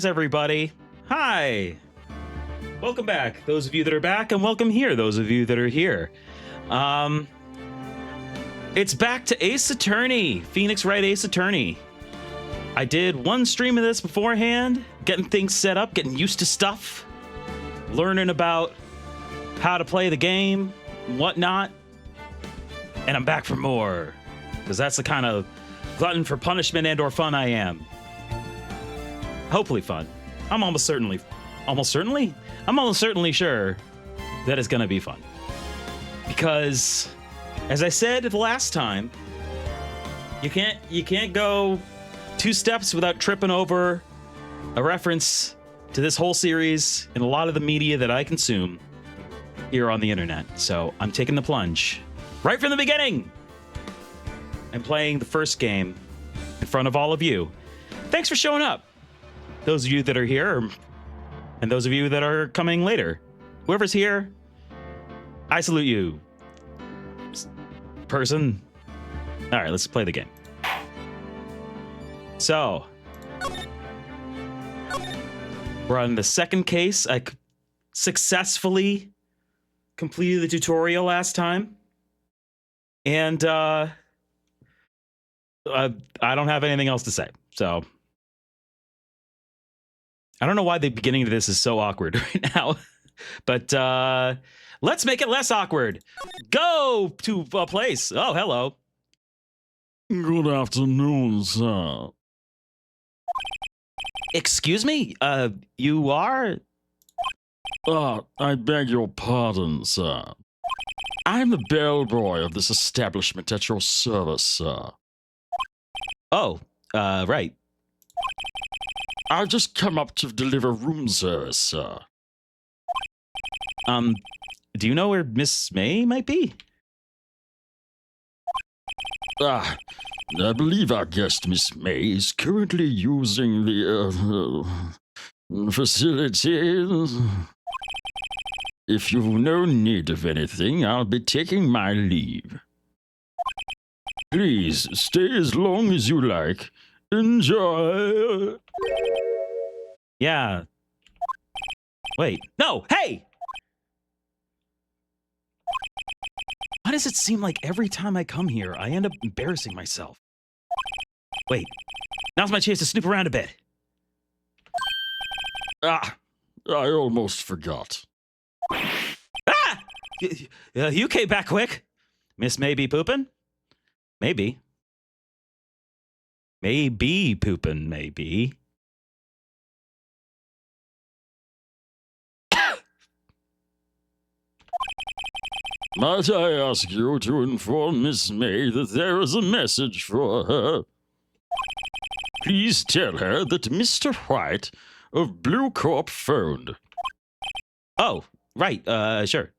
Everybody. Hi. Welcome back, those of you that are back, and welcome here, those of you that are here. It's back to Ace Attorney, Phoenix Wright Ace Attorney. I did one stream of this beforehand, getting things set up, getting used to stuff, learning about how to play the game, whatnot, and I'm back for more, because that's the kind of glutton for punishment and or fun I am. Hopefully fun. I'm almost certainly sure that it's gonna be fun. Because, as I said the last time, you can't go 2 steps without tripping over a reference to this whole series and a lot of the media that I consume here on the internet. So I'm taking the plunge right from the beginning. I'm playing the first game in front of all of you. Thanks for showing up. Those of you that are here, and those of you that are coming later. Whoever's here, I salute you. Person. All right, let's play the game. So, we're on the second case. I successfully completed the tutorial last time. And I don't have anything else to say, so... I don't know why the beginning of this is so awkward right now, but let's make it less awkward. Go to a place. Oh, hello. Good afternoon, sir. Excuse me? You are? I beg your pardon, sir. I'm the bellboy of this establishment at your service, sir. Oh, right. I've just come up to deliver room service, sir. Do you know where Miss May might be? I believe our guest, Miss May, is currently using the, facility. If you've no need of anything, I'll be taking my leave. Please, stay as long as you like. Enjoy. Yeah. Wait. No! Hey! Why does it seem like every time I come here, I end up embarrassing myself? Wait. Now's my chance to snoop around a bit. I almost forgot. Ah! You came back quick. Miss May be pooping? Maybe. Maybe pooping, maybe. Might I ask you to inform Miss May that there is a message for her? Please tell her that Mr. White of Blue Corp phoned. Oh, right, sure.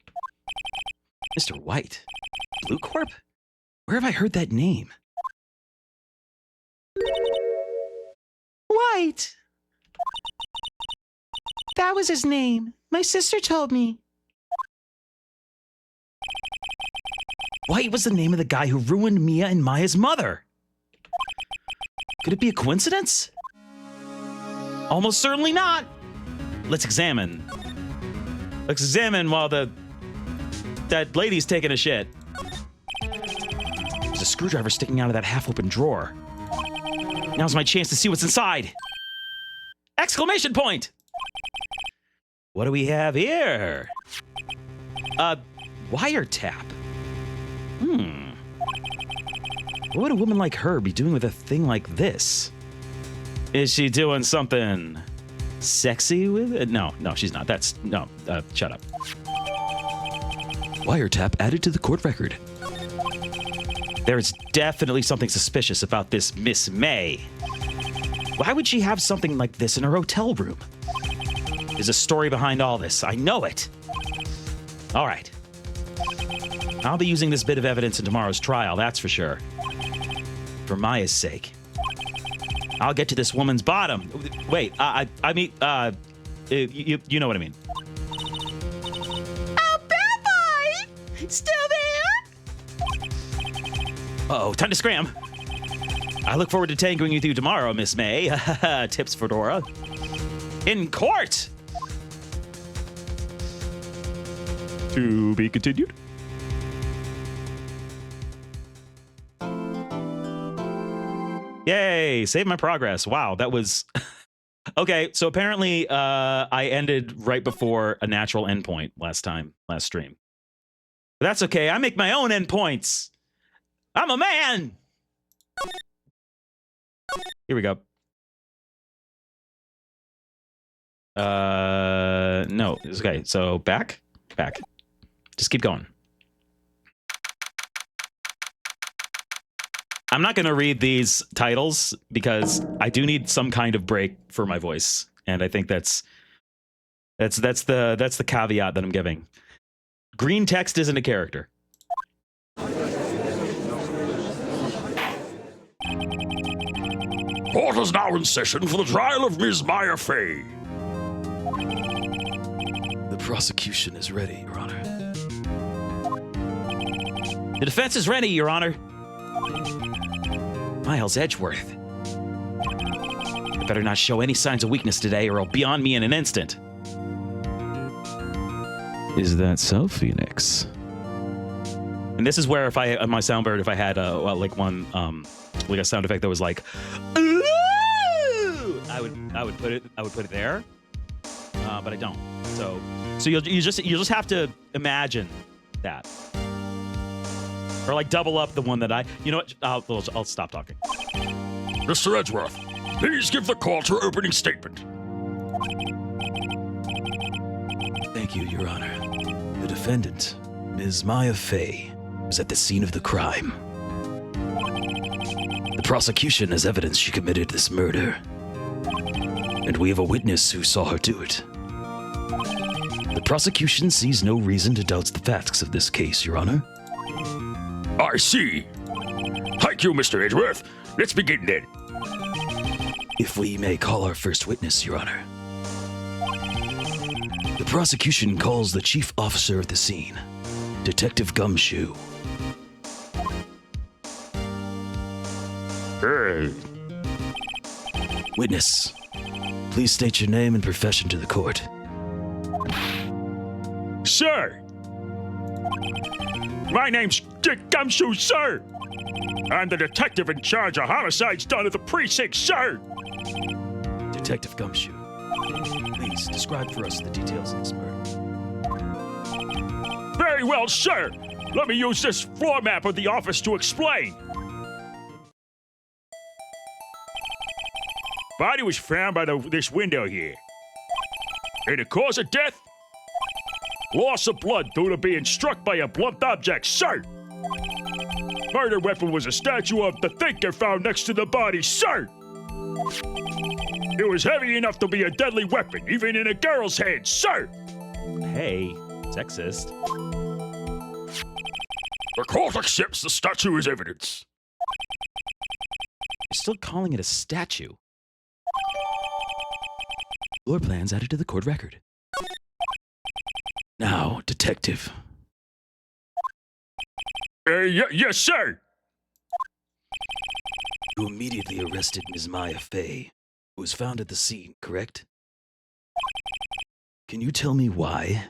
Mr. White? Blue Corp? Where have I heard that name? White! That was his name. My sister told me. White was the name of the guy who ruined Mia and Maya's mother. Could it be a coincidence? Almost certainly not. Let's examine. Let's examine while that lady's taking a shit. There's a screwdriver sticking out of that half-open drawer. Now's my chance to see what's inside. Exclamation point! What do we have here? Wiretap. What would a woman like her be doing with a thing like this? Is she doing something sexy with it? No, she's not. Shut up. Wiretap added to the court record. There is definitely something suspicious about this Miss May. Why would she have something like this in her hotel room? There's a story behind all this. I know it. All right. I'll be using this bit of evidence in tomorrow's trial, that's for sure. For Maya's sake. I'll get to this woman's bottom. Wait, I mean, you know what I mean. Oh, Bellboy! Still there? Uh-oh, time to scram. I look forward to tangoing with you tomorrow, Miss May. Tips for Dora. in court. To be continued. Yay, save my progress. Wow, that was... Okay, so apparently I ended right before a natural endpoint last stream. But that's okay, I make my own endpoints. I'm a man! Here we go. No, it's okay, so back. Just keep going. I'm not going to read these titles because I do need some kind of break for my voice, and I think that's the caveat that I'm giving. Green text isn't a character. Court is now in session for the trial of Ms. Maya Fey. The prosecution is ready, Your Honor. The defense is ready, Your Honor. Miles Edgeworth. I better not show any signs of weakness today, or it'll be on me in an instant. Is that so, Phoenix? And this is where, if I on my soundboard, if I had like a sound effect that was like, ooh, I would put it there, but I don't. So you just have to imagine that. Or like double up the one that you know what? I'll stop talking. Mr. Edgeworth, please give the court your opening statement. Thank you, Your Honor. The defendant, Ms. Maya Fey, was at the scene of the crime. The prosecution has evidence she committed this murder, and we have a witness who saw her do it. The prosecution sees no reason to doubt the facts of this case, Your Honor. I see. Thank you, Mr. Edgeworth. Let's begin then. If we may call our first witness, Your Honor. The prosecution calls the chief officer of the scene, Detective Gumshoe. Hey. Witness, please state your name and profession to the court. Sir! My name's Dick Gumshoe, sir! I'm the detective in charge of homicides done at the precinct, sir! Detective Gumshoe, please describe for us the details of this murder. Very well, sir! Let me use this floor map of the office to explain. Body was found by this window here. And the cause of death? Loss of blood due to being struck by a blunt object, sir! Murder weapon was a statue of the thinker found next to the body, sir! It was heavy enough to be a deadly weapon, even in a girl's hand, sir! Hey, sexist. The court accepts the statue as evidence. You're still calling it a statue. Floor plans added to the court record. Now, detective. Yes, sir! You immediately arrested Ms. Maya Fey, who was found at the scene, correct? Can you tell me why?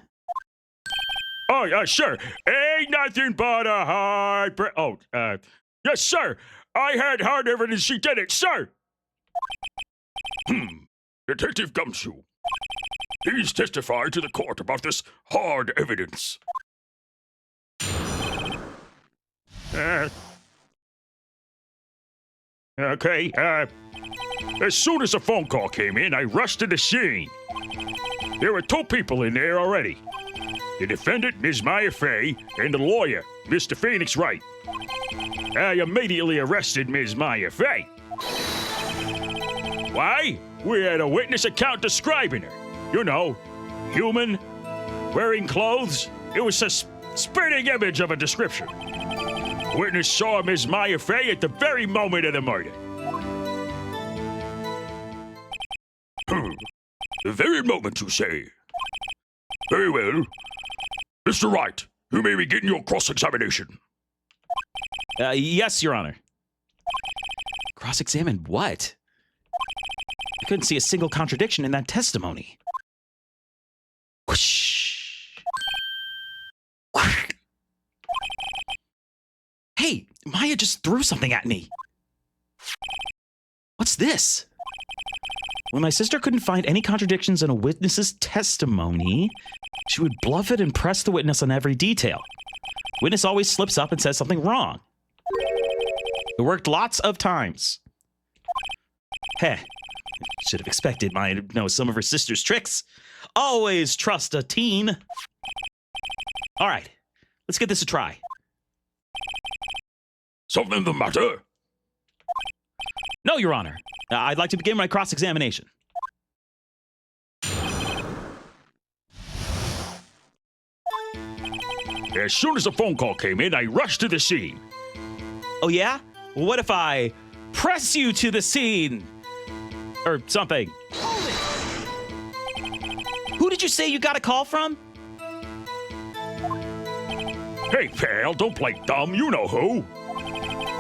Oh, yeah, sure. Ain't nothing but a hard yes, sir. I had hard evidence she did it, sir. Detective Gumshoe, please testify to the court about this hard evidence. Okay, as soon as the phone call came in, I rushed to the scene. There were two people in there already. The defendant, Ms. Maya Fey, and the lawyer, Mr. Phoenix Wright. I immediately arrested Ms. Maya Fey. Why? We had a witness account describing her. You know, human, wearing clothes. It was a spitting image of a description. Witness saw Ms. Maya Fey at the very moment of the murder. The very moment, you say? Very well. Mr. Wright, you may begin your cross-examination. Yes, Your Honor. Cross-examine what? couldn't see a single contradiction in that testimony. Whoosh. Hey, Maya just threw something at me. What's this? When my sister couldn't find any contradictions in a witness's testimony, she would bluff it and press the witness on every detail. Witness always slips up and says something wrong. It worked lots of times. Heh, should have expected Maya to know some of her sister's tricks. Always trust a teen. All right, let's get this a try. Something the matter? No, Your Honor. I'd like to begin my cross-examination. As soon as the phone call came in, I rushed to the scene. Oh, yeah? Well, what if I press you to the scene? Or something. Who did you say you got a call from? Hey, pal, don't play dumb. You know who.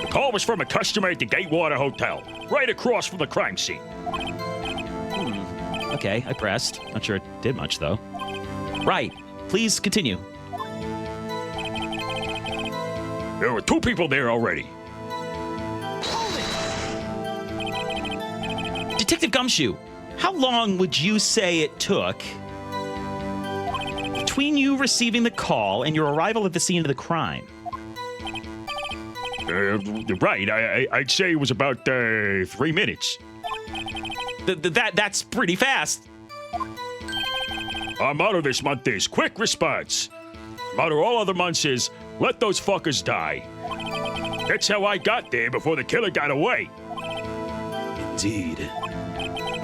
The call was from a customer at the Gatewater Hotel, right across from the crime scene. Okay, I pressed. Not sure it did much, though. Right. Please continue. There were 2 people there already. Detective Gumshoe, how long would you say it took between you receiving the call and your arrival at the scene of the crime? Right, I'd say it was about 3 minutes. That's pretty fast. Our motto this month is quick response. Motto all other months is let those fuckers die. That's how I got there before the killer got away. Indeed.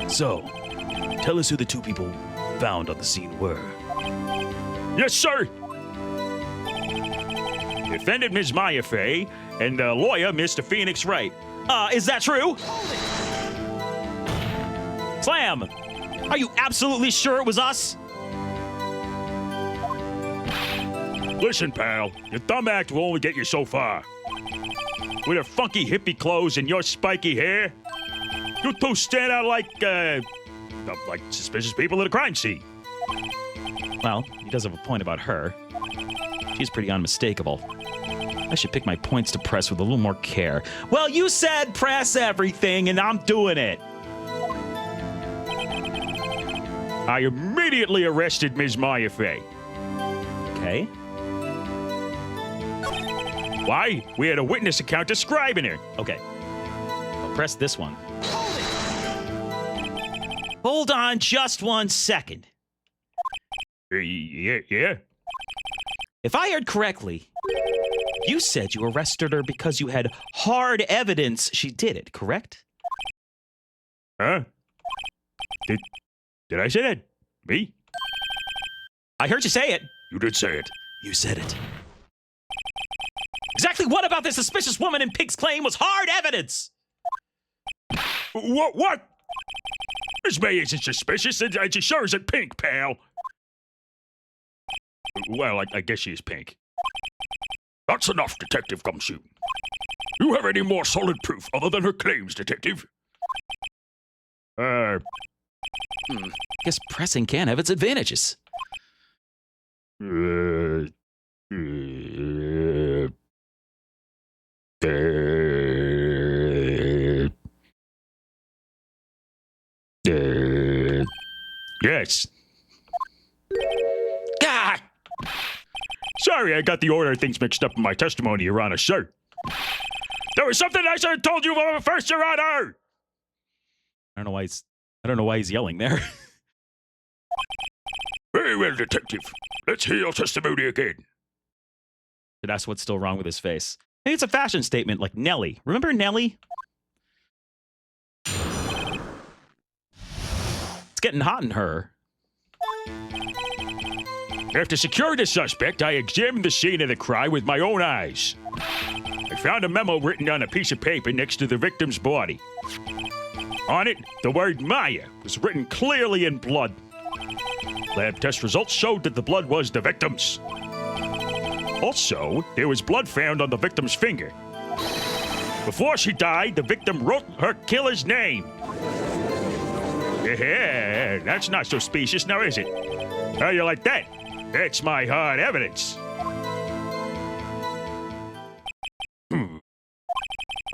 So, tell us who the 2 people found on the scene were. Yes, sir. Defendant Ms. Maya Fey and the lawyer Mr. Phoenix Wright. Is that true? Slam! Are you absolutely sure it was us? Listen, pal, your dumb act will only get you so far. With your funky hippie clothes and your spiky hair, you 2 stand out like suspicious people at a crime scene. Well, he does have a point about her. She's pretty unmistakable. I should pick my points to press with a little more care. Well, you said press everything, and I'm doing it. I immediately arrested Ms. Maya Fey. Okay. Why? We had a witness account describing her. Okay. I'll press this one. Hold on just 1 second. Yeah. If I heard correctly, you said you arrested her because you had hard evidence she did it, correct? Huh? Did I say that? Me? I heard you say it. You did say it. You said it. Exactly what about this suspicious woman in Pink's claim was hard evidence? What? Miss May isn't suspicious, and she sure isn't pink, pal. Well, I guess she is pink. That's enough, Detective Gumshoe. You have any more solid proof other than her claims, Detective? Guess pressing can have its advantages. Yes. God! Sorry, I got the order of things mixed up in my testimony, Your Honor, sir. There was something I should have told you about first, Your Honor! I don't know why he's yelling there. Very well, Detective. Let's hear your testimony again. That's what's still wrong with his face. Maybe it's a fashion statement like Nelly. Remember Nelly? It's getting hot in her. After securing the suspect, I examined the scene of the crime with my own eyes. I found a memo written on a piece of paper next to the victim's body. On it, the word Maya was written clearly in blood. Lab test results showed that the blood was the victim's. Also, there was blood found on the victim's finger. Before she died, the victim wrote her killer's name. Yeah, that's not so specious now, is it? How you like that? That's my hard evidence.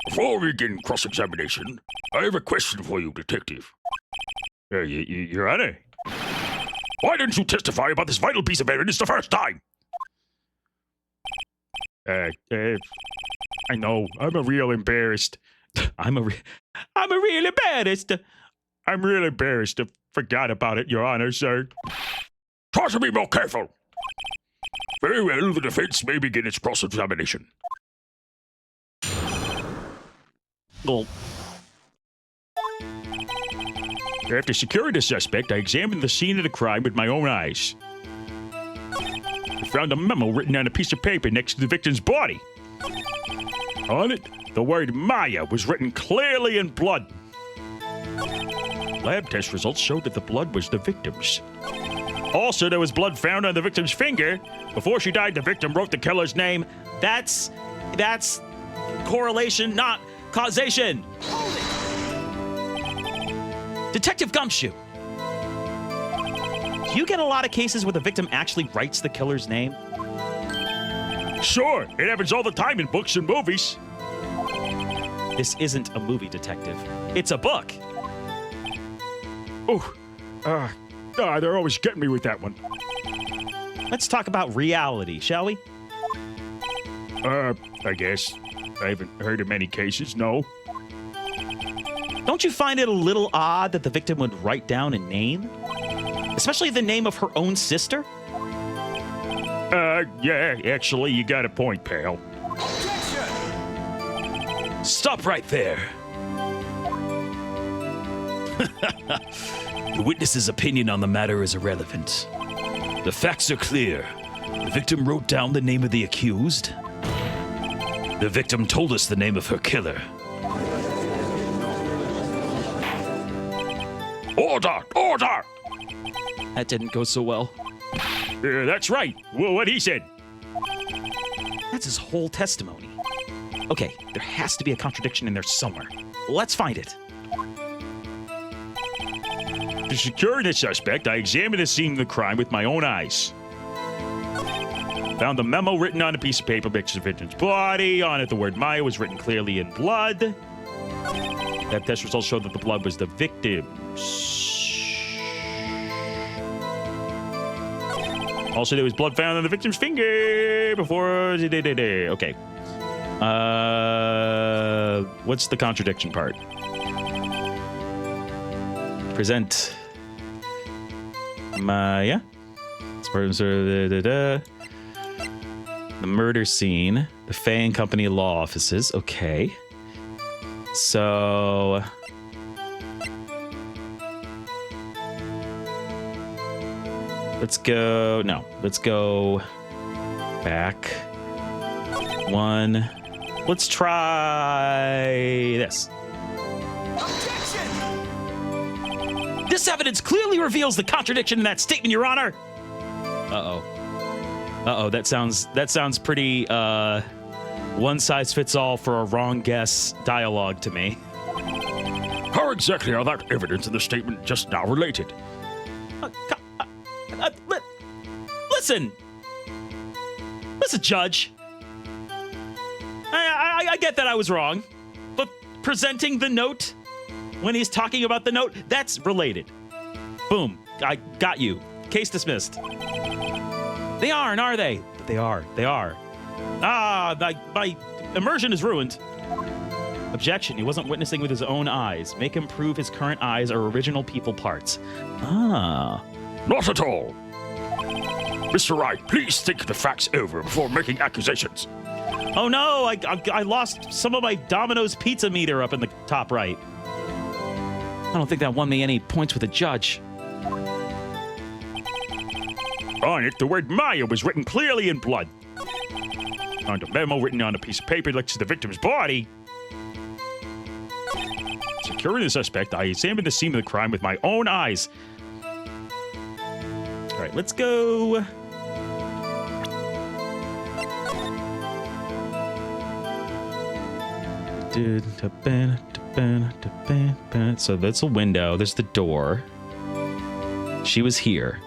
Before we begin cross-examination, I have a question for you, Detective. Your Honor? Why didn't you testify about this vital piece of evidence the first time? I know. I'm a real embarrassed. I'm real embarrassed. I'm real embarrassed. I forgot about it, Your Honor, sir. Try to be more careful. Very well, the defense may begin its cross-examination. Well, After securing the suspect, I examined the scene of the crime with my own eyes. I found a memo written on a piece of paper next to the victim's body. On it, the word Maya was written clearly in blood. Lab test results showed that the blood was the victim's. Also, there was blood found on the victim's finger. Before she died, the victim wrote the killer's name. that's correlation, not causation. Detective Gumshoe, do you get a lot of cases where the victim actually writes the killer's name? Sure, it happens all the time in books and movies. This isn't a movie, Detective. It's a book. They're always getting me with that one. Let's talk about reality, shall we? I guess. I haven't heard of many cases, no. Don't you find it a little odd that the victim would write down a name? Especially the name of her own sister? Yeah, actually, you got a point, pal. Stop right there. The witness's opinion on the matter is irrelevant. The facts are clear. The victim wrote down the name of the accused. The victim told us the name of her killer. Order! Order! That didn't go so well. That's right. Well, what he said. That's his whole testimony. Okay, there has to be a contradiction in there somewhere. Let's find it. To secure the suspect, I examined the scene of the crime with my own eyes. Found a memo written on a piece of paper next to the victim's body. On it, the word Maya was written clearly in blood. That test results showed that the blood was the victim's. Also, there was blood found on the victim's finger before. Okay. What's the contradiction part? Present Maya. The murder scene. The Fay and Company law offices. Okay. So. Let's go. No, let's go back one. Let's try this. Objection! This evidence clearly reveals the contradiction in that statement, Your Honor. Uh-oh. That sounds pretty one size fits all for a wrong guess dialogue to me. How exactly are that evidence and the statement just now related? Listen, Judge. I get that I was wrong, but presenting the note when he's talking about the note, that's related. Boom, I got you. Case dismissed. They aren't, are they? But they are. My immersion is ruined. Objection, he wasn't witnessing with his own eyes. Make him prove his current eyes are original people parts. Not at all. Mr. Wright, please think the facts over before making accusations. Oh no, I lost some of my Domino's pizza meter up in the top right. I don't think that won me any points with the judge. On it, the word Maya was written clearly in blood. On the memo written on a piece of paper next to the victim's body. Securing the suspect, I examined the scene of the crime with my own eyes. All right, let's go. So that's a window. There's the door. She was here.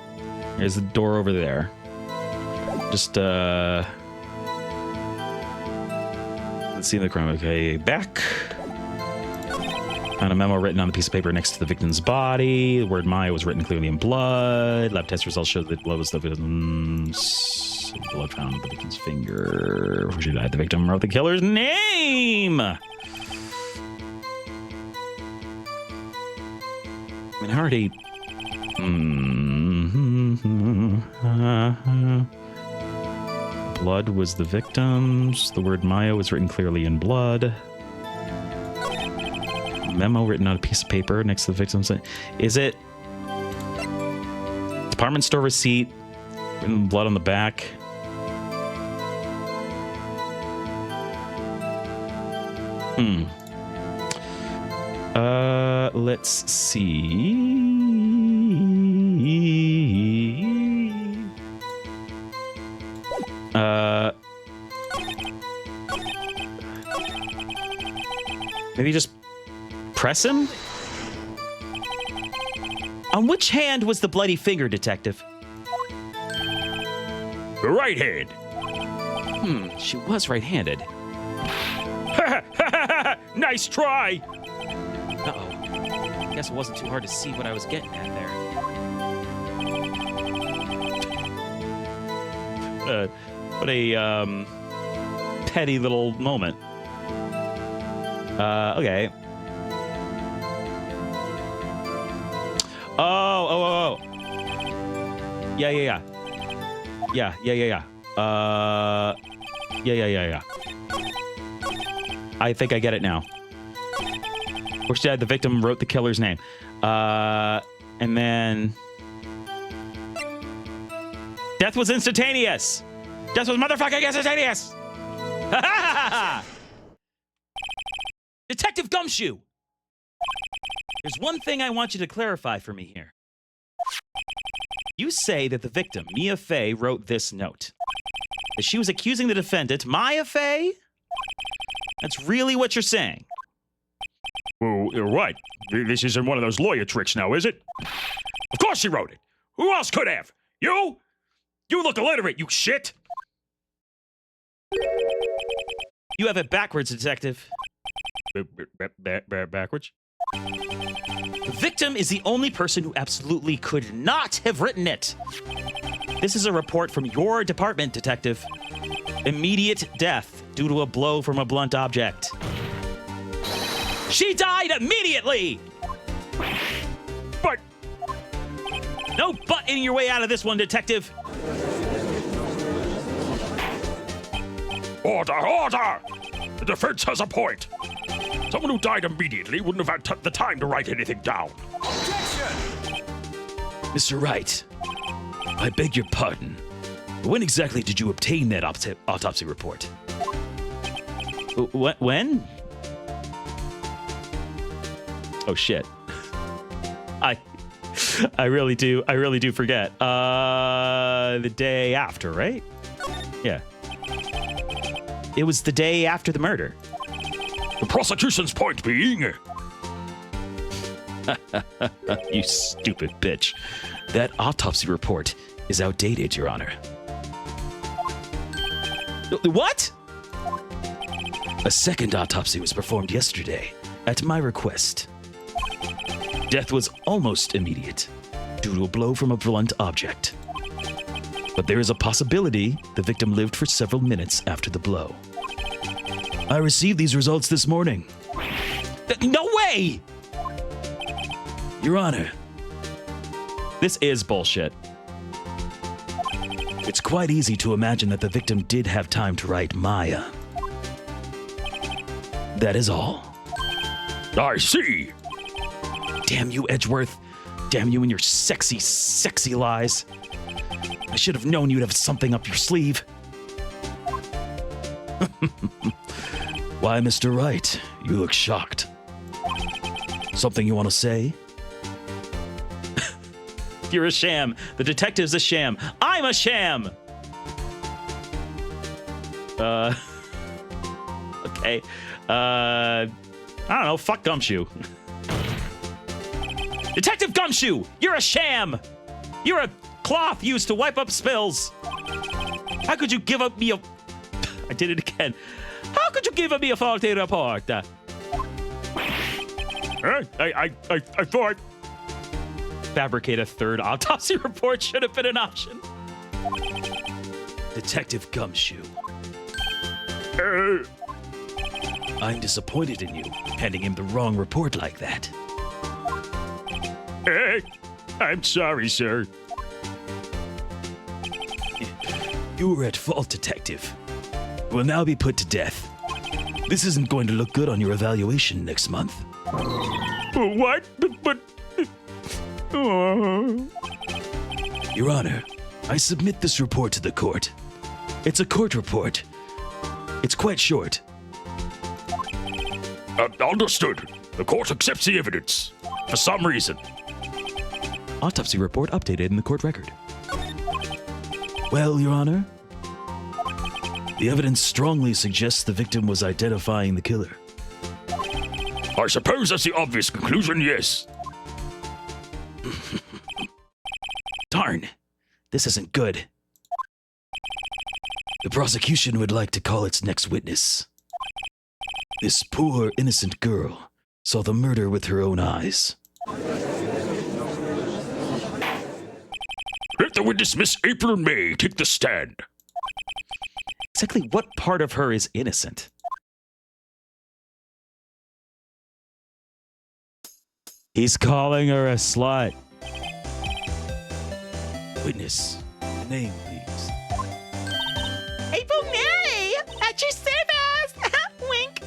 There's the door over there. Just, let's see the crime. Okay, back. Found a memo written on a piece of paper next to the victim's body. The word Maya was written clearly in blood. Lab test results showed that blood was the victim's... Blood found on the victim's finger. Who should I? The victim wrote the killer's name! I mean, I already... Blood was the victim's. The word Maya was written clearly in blood. Memo written on a piece of paper next to the victim's. Is it department store receipt? Written blood on the back. Let's see. Maybe just press him? On which hand was the bloody finger, Detective? The right hand. She was right-handed. Nice try. Uh-oh. I guess it wasn't too hard to see what I was getting at there. What a petty little moment. Okay. Oh. Yeah. Yeah. I think I get it now. Wish Dad, the victim, wrote the killer's name. And then... Death was instantaneous! Death was motherfucking instantaneous! Detective Gumshoe! There's one thing I want you to clarify for me here. You say that the victim, Mia Fey, wrote this note. That she was accusing the defendant, Maya Fey? That's really what you're saying. Well, you're right. This isn't one of those lawyer tricks now, is it? Of course she wrote it. Who else could have? You? You look illiterate, you shit. You have it backwards, Detective. Backwards? The victim is the only person who absolutely could not have written it. This is a report from your department, Detective. Immediate death due to a blow from a blunt object. She died immediately! But... No butting your way out of this one, Detective. Order! The defense has a point. Someone who died immediately wouldn't have had the time to write anything down. Mr. Wright, I beg your pardon. When exactly did you obtain that autopsy report? When? Oh shit. I really do forget. The day after, right? Yeah. It was the day after the murder. The prosecution's point being... You stupid bitch. That autopsy report is outdated, Your Honor. What? A second autopsy was performed yesterday, at my request. Death was almost immediate, due to a blow from a blunt object. But there is a possibility the victim lived for several minutes after the blow. I received these results this morning. No way! Your Honor, This is bullshit. it's quite easy to imagine that the victim did have time to write Maya. That is all. I see. Damn you, Edgeworth. Damn you and your sexy, sexy lies. I should have known you'd have something up your sleeve. Why, Mr. Wright, you look shocked. Something you want to say? You're a sham. The detective's a sham. I'm a sham. Okay. I don't know, fuck Gumshoe. Detective Gumshoe, you're a sham. You're a cloth used to wipe up spills. How could you give up me a... I did it again. How could you give me a faulty report? I thought... Fabricate a third autopsy report should have been an option. Detective Gumshoe, I'm disappointed in you, handing him the wrong report like that. I'm sorry, sir. You were at fault, Detective. You will now be put to death. This isn't going to look good on your evaluation next month. What? But... Your Honor, I submit this report to the court. It's a court report. It's quite short. Understood. The court accepts the evidence. For some reason. Autopsy report updated in the court record. Well, Your Honor, the evidence strongly suggests the victim was identifying the killer. I suppose that's the obvious conclusion, yes. Darn, this isn't good. The prosecution would like to call its next witness. This poor, innocent girl saw the murder with her own eyes. Let the witness, Miss April May, take the stand. Exactly what part of her is innocent? He's calling her a slut. Witness, the name, please. April May! At your service! Wink!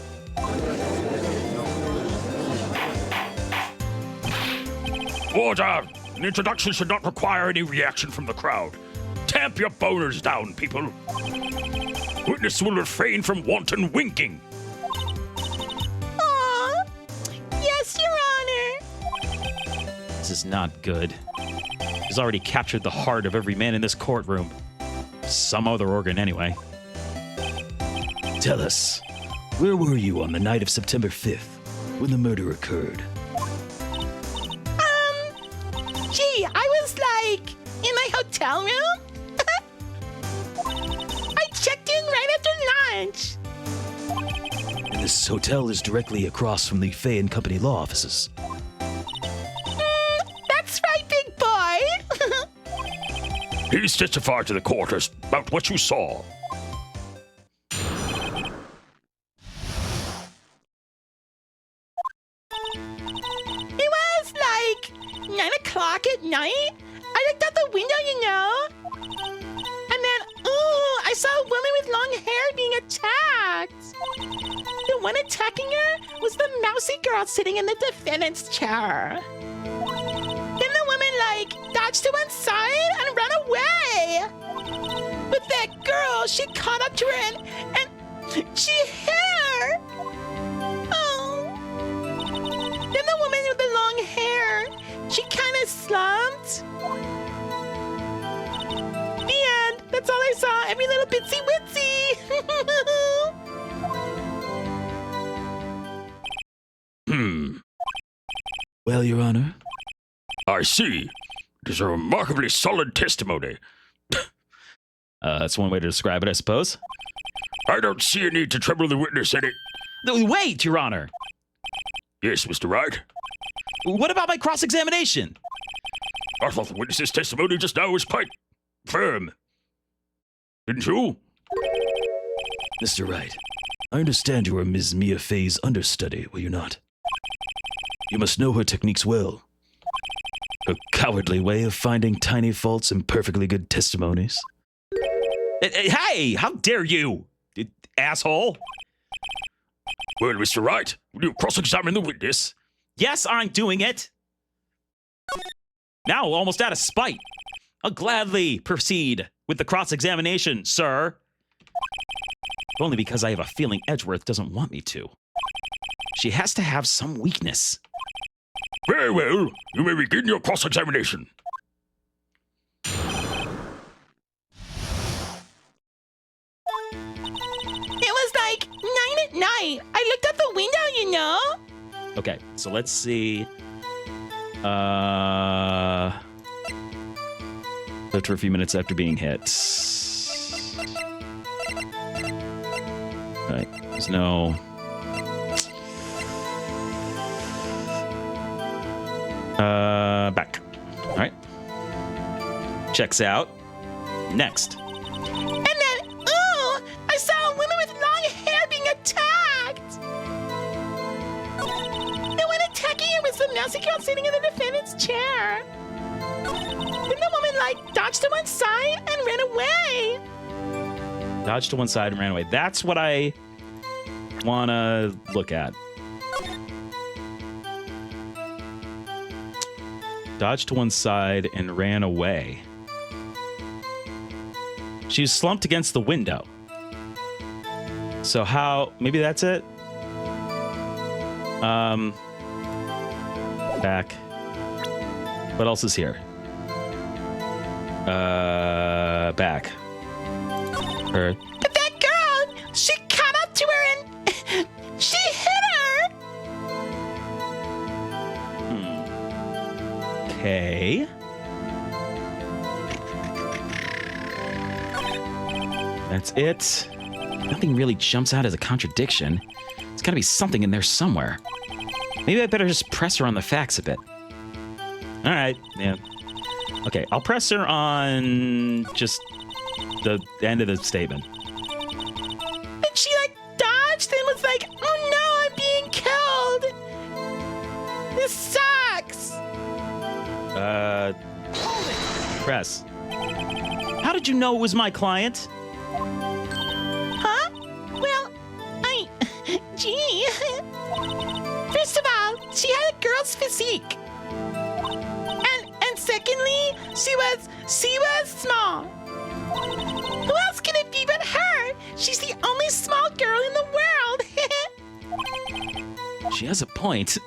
Order! An introduction should not require any reaction from the crowd. Tamp your boners down, people. Witness will refrain from wanton winking. Aw! Yes, Your Honor! This is not good. He's already captured the heart of every man in this courtroom. Some other organ, anyway. Tell us, where were you on the night of September 5th when the murder occurred? Gee, I was like in my hotel room. I checked in right after lunch. And this hotel is directly across from the Fay and Company law offices. That's right, big boy. Please testify to the court about what you saw. It was like 9 o'clock at night. I looked out the window, you know. And then, ooh, I saw a woman with long hair being attacked. The one attacking her was the mousy girl sitting in the defendant's chair. Then the woman, like, dodged to one side and ran away. But that girl, she caught up to her and she hit her. Oh. Then the woman with the long hair, she kind of slumped. The end. That's all I saw. Every little bitsy witsy. Well, Your Honor, I see. It is a remarkably solid testimony. That's one way to describe it, I suppose. I don't see a need to trouble the witness any... No, wait, Your Honor. Yes, Mr. Wright? What about my cross-examination? I thought the witness's testimony just now was quite firm. Didn't you? Mr. Wright, I understand you were Ms. Mia Fay's understudy, were you not? You must know her techniques well. Her cowardly way of finding tiny faults in perfectly good testimonies. Hey, how dare you, asshole? Well, Mr. Wright, will you cross-examine the witness? Yes, I'm doing it. Now, almost out of spite. I'll gladly proceed with the cross-examination, sir. Only because I have a feeling Edgeworth doesn't want me to. She has to have some weakness. Very well. You may begin your cross-examination. It was like 9 at night. I looked out the window, you know. Okay, so let's see. Lived for a few minutes after being hit. Right, there's no... back. All right. Checks out. Next. And then, ooh, I saw a woman with long hair being attacked. The one attacking her was the mousy girl sitting in the defendant's chair. Then the woman, like, dodged to one side and ran away. Dodged to one side and ran away. That's what I want to look at. Dodged to one side and ran away. She was slumped against the window. So how... Maybe that's it? Back. What else is here? Back. Her. But that girl, she caught up to her and she hit her. Okay. That's it. Nothing really jumps out as a contradiction. There's gotta be something in there somewhere. Maybe I better just press her on the facts a bit. All right, yeah. Okay, I'll press her on just the end of the statement. And she, like, dodged and was like, oh no, I'm being killed. This sucks. Press. How did you know it was my client? Huh? Well, gee. First of all, she had a girl's physique. And secondly, she was small. Who else can it be but her? She's the only small girl in the world. She has a point.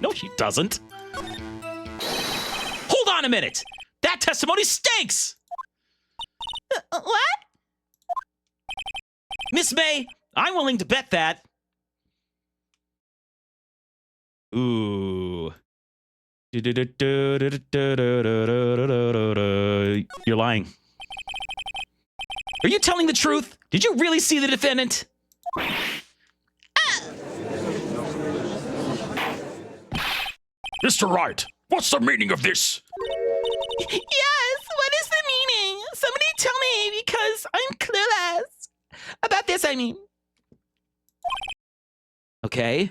No, she doesn't. Hold on a minute. That testimony stinks. What? Miss May, I'm willing to bet that. Ooh. You're lying. Are you telling the truth? Did you really see the defendant? Mr. Wright, what's the meaning of this? Yes, what is the meaning? Somebody tell me, because I'm clueless. About this, I mean. Okay.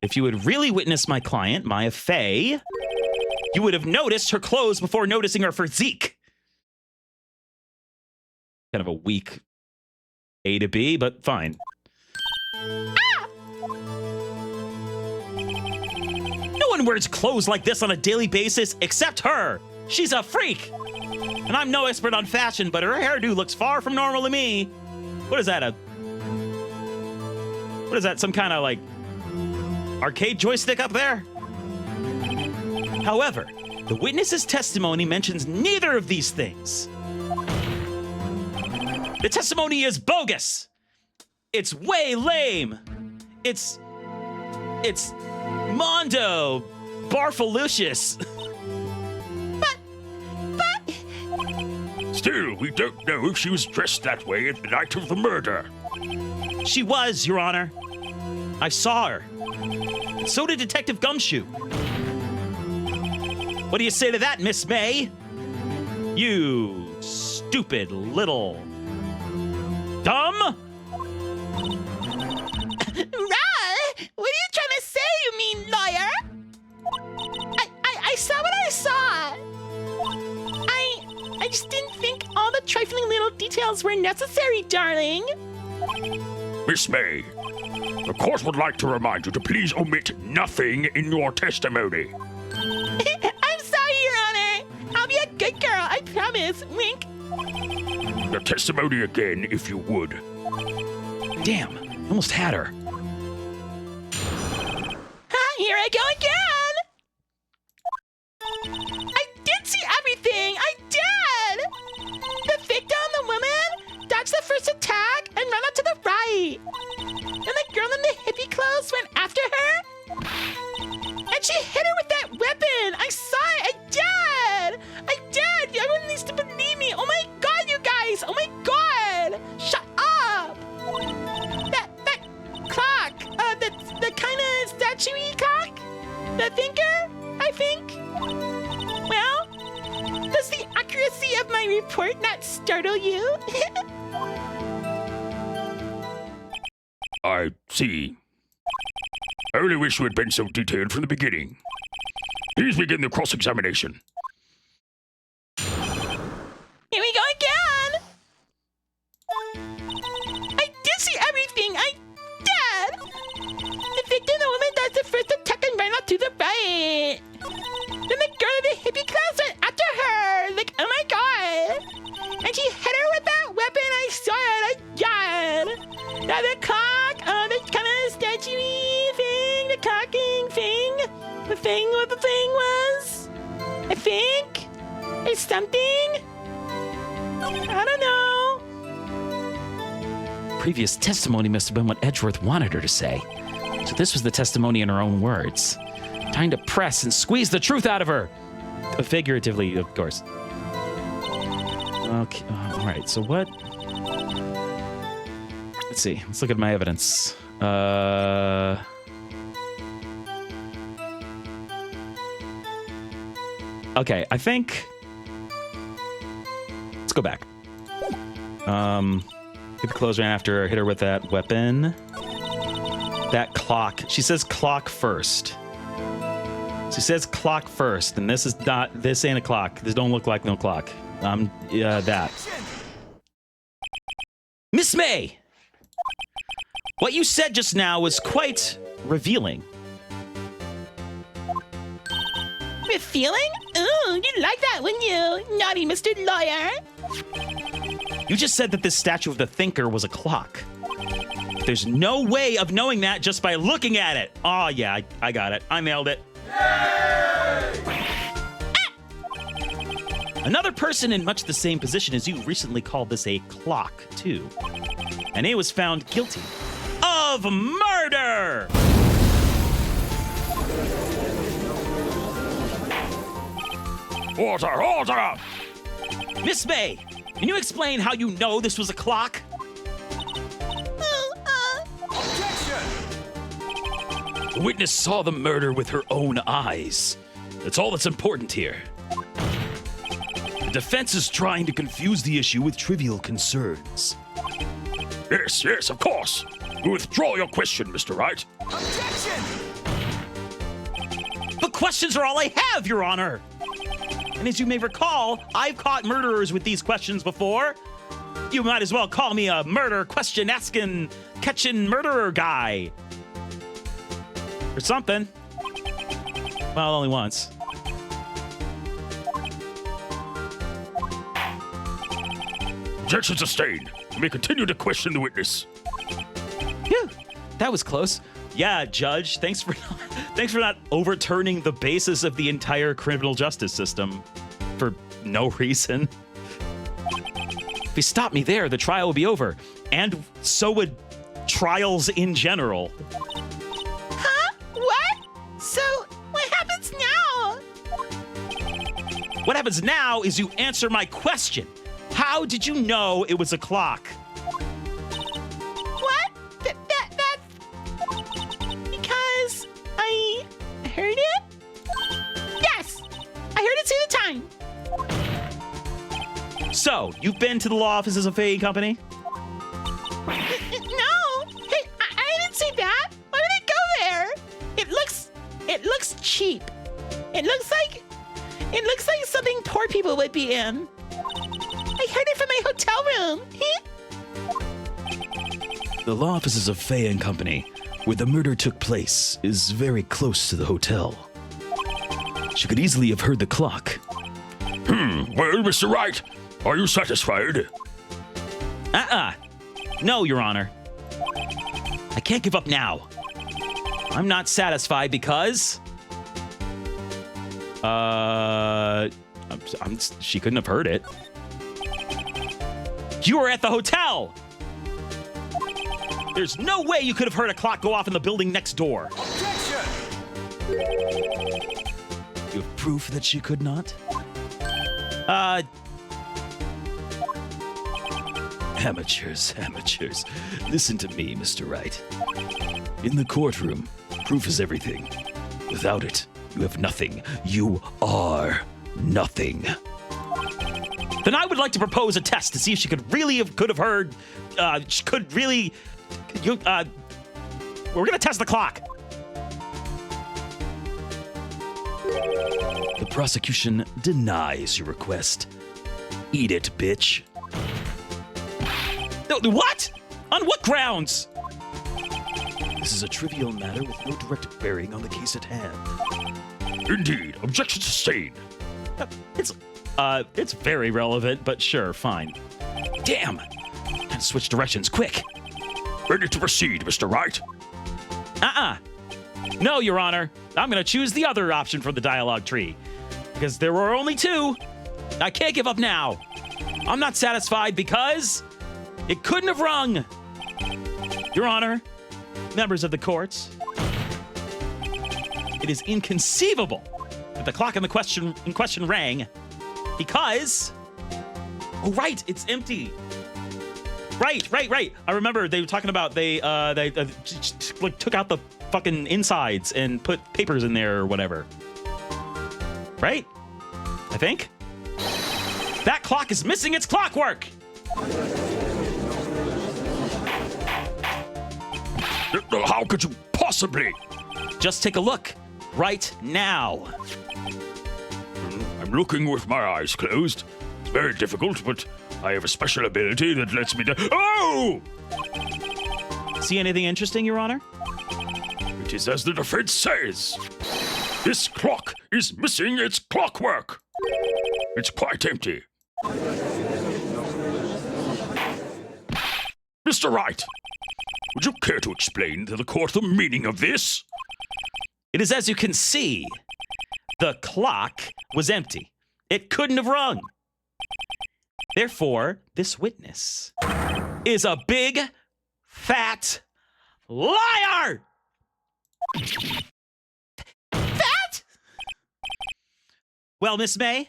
If you had really witnessed my client, Maya Fey, you would have noticed her clothes before noticing her physique. Kind of a weak A to B, but fine. Ah! No one wears clothes like this on a daily basis except her. She's a freak. And I'm no expert on fashion, but her hairdo looks far from normal to me. What is that, what is that, some kind of, like, arcade joystick up there? However, the witness's testimony mentions neither of these things. The testimony is bogus. It's way lame. It's Mondo Barfalucious. Still, we don't know if she was dressed that way at the night of the murder. She was, Your Honor. I saw her. So did Detective Gumshoe. What do you say to that, Miss May? You stupid little... dumb? Right? What are you trying to say, you mean lawyer? I saw what I saw. I just didn't think all the trifling little details were necessary, darling. Miss May, the court would like to remind you to please omit nothing in your testimony. I'm sorry, Your Honor. I'll be a good girl, I promise. Wink. The testimony again, if you would. Damn, almost had her. Here I go again. I did see everything. I did. The victim, the woman, dodged the first attack and ran up to the right. And the girl in the hippie clothes went after her report not startle you? I see. I really wish you had been so detailed from the beginning. Please begin the cross-examination. Here we go again! I did see everything! I did! The victim, the woman, does the first attack and ran out to the right. Then the girl in the hippie class went after her! Like, oh my god! And she hit her with that weapon! I saw it! I died! Now the clock! The kind of statuey thing! The clocking thing! The thing, what the thing was? I think? There's something? I don't know. Previous testimony must have been what Edgeworth wanted her to say. So this was the testimony in her own words. Trying to press and squeeze the truth out of her. Figuratively, of course. Okay, all right, so what? Let's see, let's look at my evidence. Okay, I think... Let's go back. Get the clothes ran after her, hit her with that weapon. That clock. She says clock first. She says clock first, and this ain't a clock. This don't look like no clock. That. Miss May! What you said just now was quite revealing. Revealing? Ooh, you like that, wouldn't you? Naughty Mr. Lawyer. You just said that this statue of the Thinker was a clock. There's no way of knowing that just by looking at it. Oh, yeah, I got it. I nailed it. Another person in much the same position as you recently called this a clock, too. And he was found guilty of murder! Order, order! Miss May, can you explain how you know this was a clock? The witness saw the murder with her own eyes. That's all that's important here. The defense is trying to confuse the issue with trivial concerns. Yes, yes, of course. We withdraw your question, Mr. Wright. But questions are all I have, Your Honor! And as you may recall, I've caught murderers with these questions before. You might as well call me a murder question-asking, catching murderer guy. Or something. Well, only once. Objection sustained. You may continue to question the witness. Phew, that was close. Yeah, Judge, thanks for not overturning the basis of the entire criminal justice system for no reason. If you stop me there, the trial will be over. And so would trials in general. Huh? What? So, what happens now? What happens now is you answer my question. How did you know it was a clock? What? That's... Because I heard it? Yes! I heard it 2 times. So, you've been to the law offices of A Company? No! Hey, I didn't say that! Why would I go there? It looks cheap. It looks like something poor people would be in. I heard it from my hotel room. The law offices of Fay and Company, where the murder took place, is very close to the hotel. She could easily have heard the clock. Well, Mr. Wright, are you satisfied? No, Your Honor. I can't give up now. I'm not satisfied because... she couldn't have heard it. You were at the hotel! There's no way you could have heard a clock go off in the building next door. Objection! You have proof that she could not? Amateurs. Listen to me, Mr. Wright. In the courtroom, proof is everything. Without it, you have nothing. You are nothing. then I would like to propose a test to see if she could have heard. She could really. We're gonna test the clock. The prosecution denies your request. Eat it, bitch. No, what? On what grounds? This is a trivial matter with no direct bearing on the case at hand. Indeed. Objection sustained. It's very relevant, but sure, fine. Damn! Gotta switch directions, quick! Ready to proceed, Mr. Wright? No, Your Honor. I'm gonna choose the other option from the dialogue tree. Because there were only two. I can't give up now. I'm not satisfied because it couldn't have rung. Your Honor, members of the courts, it is inconceivable that the clock in question rang because, oh right, it's empty. Right. I remember they were talking about they took out the fucking insides and put papers in there or whatever. Right? I think. That clock is missing its clockwork. How could you possibly? Just take a look right now. I'm looking with my eyes closed. It's very difficult, but I have a special ability that lets me do. Oh! See anything interesting, Your Honor? It is as the defense says. This clock is missing its clockwork. It's quite empty. Mr. Wright, would you care to explain to the court the meaning of this? It is as you can see. The clock was empty. It couldn't have rung. Therefore, this witness is a big, fat liar! Fat? Well, Miss May?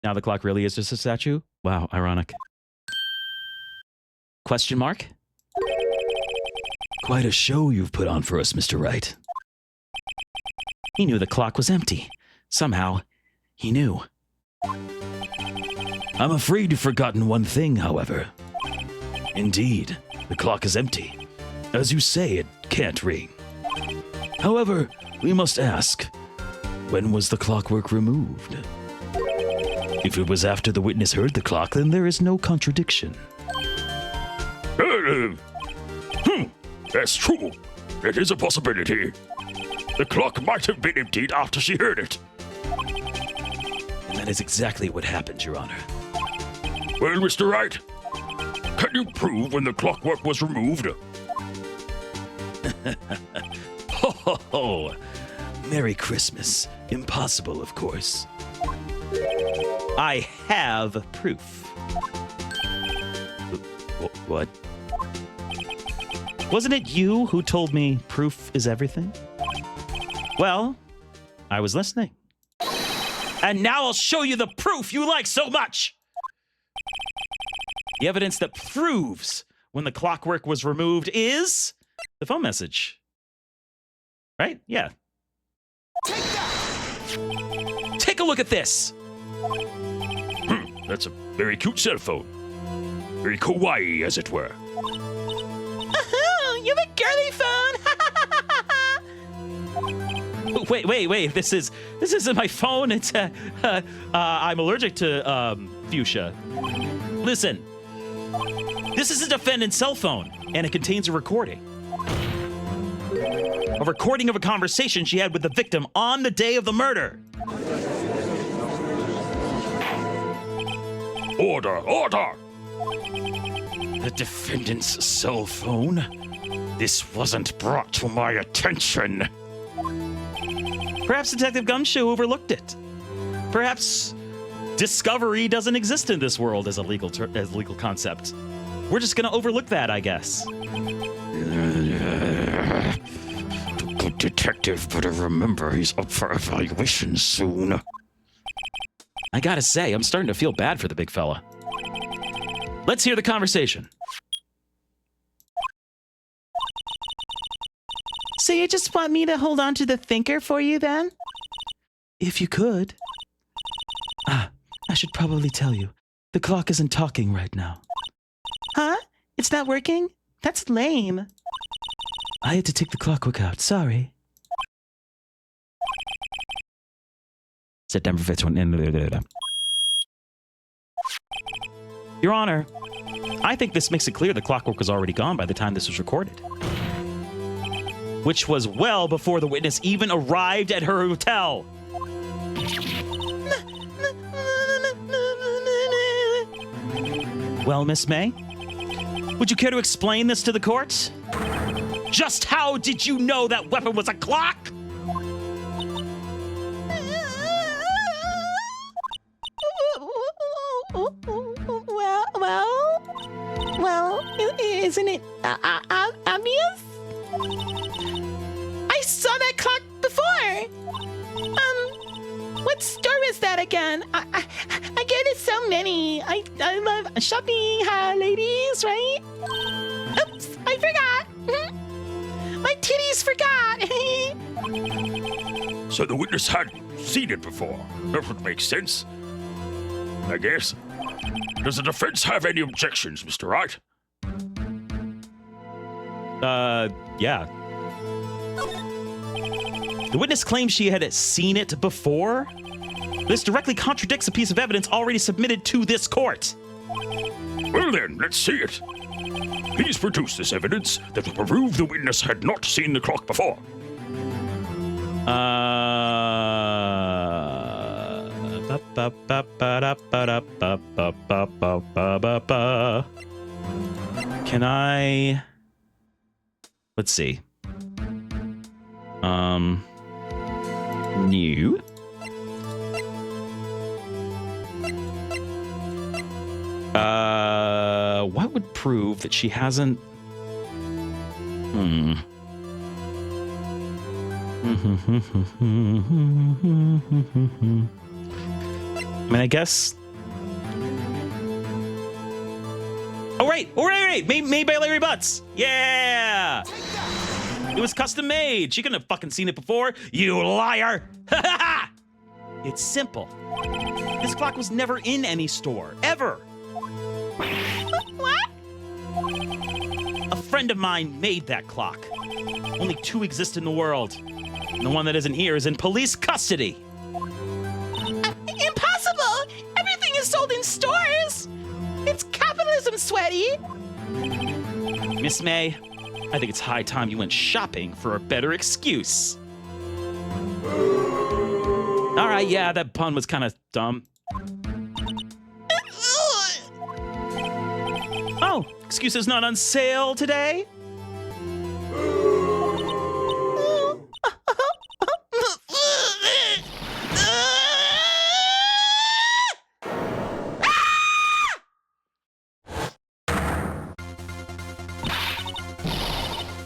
Now the clock really is just a statue? Wow, ironic. Question mark? Quite a show you've put on for us, Mr. Wright. He knew the clock was empty. Somehow, he knew. I'm afraid you've forgotten one thing, however. Indeed, the clock is empty. As you say, it can't ring. However, we must ask, when was the clockwork removed? If it was after the witness heard the clock, then there is no contradiction. That's true. It is a possibility. The clock might have been emptied after she heard it. And that is exactly what happened, Your Honor. Well, Mr. Wright, can you prove when the clockwork was removed? Ho, ho, ho. Merry Christmas. Impossible, of course. I have proof. What? Wasn't it you who told me proof is everything? Well, I was listening. And now I'll show you the proof you like so much. The evidence that proves when the clockwork was removed is the phone message. Right? Yeah. Take a look at this. That's a very cute cell phone. Very kawaii, as it were. You have a girly phone. Wait. This isn't my phone. It's I'm allergic to fuchsia. Listen. This is a defendant's cell phone, and it contains a recording. A recording of a conversation she had with the victim on the day of the murder. Order! Order! The defendant's cell phone? This wasn't brought to my attention. Perhaps Detective Gumshoe overlooked it. Perhaps discovery doesn't exist in this world as a legal concept. We're just gonna overlook that, I guess. The good detective better remember he's up for evaluation soon. I gotta say, I'm starting to feel bad for the big fella. Let's hear the conversation. So you just want me to hold on to the thinker for you then? If you could. I should probably tell you. The clock isn't talking right now. Huh? It's not working? That's lame. I had to take the clockwork out. Sorry. September 5th. Your Honor, I think this makes it clear the clockwork was already gone by the time this was recorded. Which was well before the witness even arrived at her hotel. Well, Miss May, would you care to explain this to the court? Just how did you know that weapon was a clock? Well, isn't it obvious? I saw that clock before. What store is that again? I get it so many. I love shopping, ladies, right? Oops, I forgot. My titties forgot. So the witness had seen it before. That would make sense, I guess. Does the defense have any objections, Mr. Wright? Yeah. The witness claims she had seen it before. This directly contradicts a piece of evidence already submitted to this court. Well then, let's see it. Please produce this evidence that will prove the witness had not seen the clock before. Can I... Let's see. New. What would prove that she hasn't... I mean, I guess... Oh, right! Made by Larry Butts! Yeah! It was custom made! She couldn't have fucking seen it before, you liar! It's simple. This clock was never in any store, ever! What? A friend of mine made that clock. Only 2 exist in the world. And the one that isn't here is in police custody. Impossible! Everything is sold in stores! It's capitalism, sweaty! Miss May, I think it's high time you went shopping for a better excuse. All right, yeah, that pun was kind of dumb. Oh, excuses not on sale today?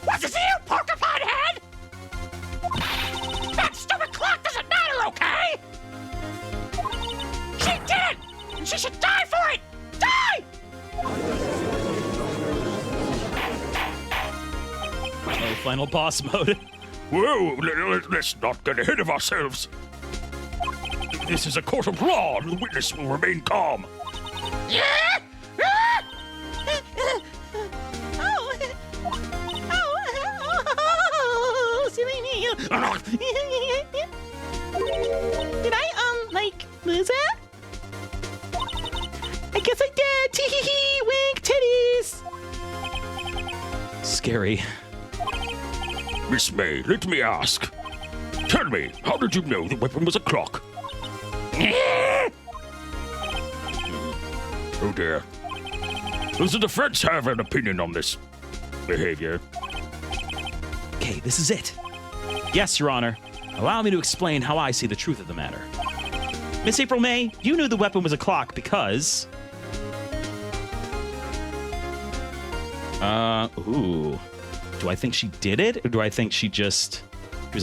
What's this here, porcupine head? That stupid clock doesn't matter, okay? She did it! And she should die for it! Die! Oh, final boss mode. Whoa, let's not get ahead of ourselves. This is a court of law, and the witness will remain calm. Yeah! Silly me. Did I, lose it? I guess I did. Tee-hee-hee, wink, titties. Scary. Miss May, let me ask. Tell me, how did you know the weapon was a clock? Oh dear. Does the defense have an opinion on this behavior? Okay, this is it. Yes, Your Honor. Allow me to explain how I see the truth of the matter. Miss April May, you knew the weapon was a clock because... ooh. Do I think she did it, or do I think she was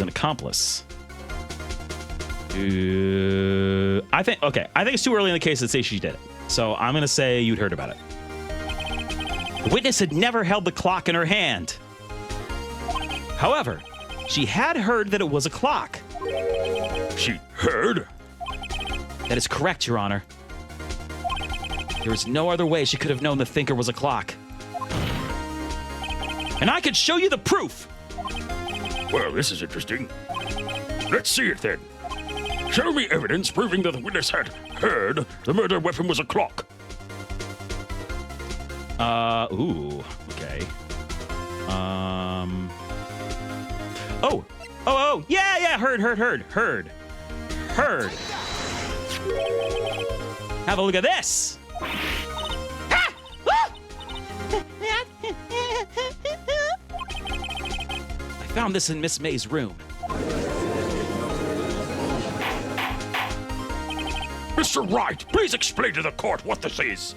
an accomplice? I think it's too early in the case to say she did it. So I'm gonna say you'd heard about it. The witness had never held the clock in her hand. However, She had heard that it was a clock. She heard? That is correct, Your Honor. There is no other way she could have known the thinker was a clock. And I could show you the proof. Well, this is interesting. Let's see it then. Show me evidence proving that the witness had heard the murder weapon was a clock. Ooh, okay. Oh, yeah, heard. Have a look at this. Ah! Ah! I found this in Miss May's room. Mr. Wright, please explain to the court what this is.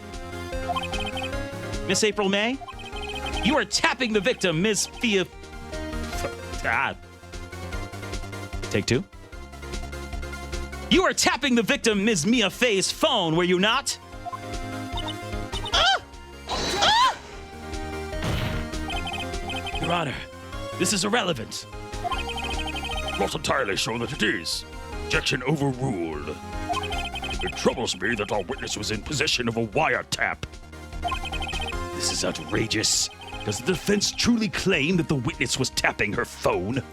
Miss April May, you are tapping the victim, Miss Fia. Take two. You are tapping the victim, Ms. Mia Fey's phone, were you not? Your Honor, this is irrelevant. Not entirely sure that it is. Objection overruled. It troubles me that our witness was in possession of a wiretap. This is outrageous. Does the defense truly claim that the witness was tapping her phone?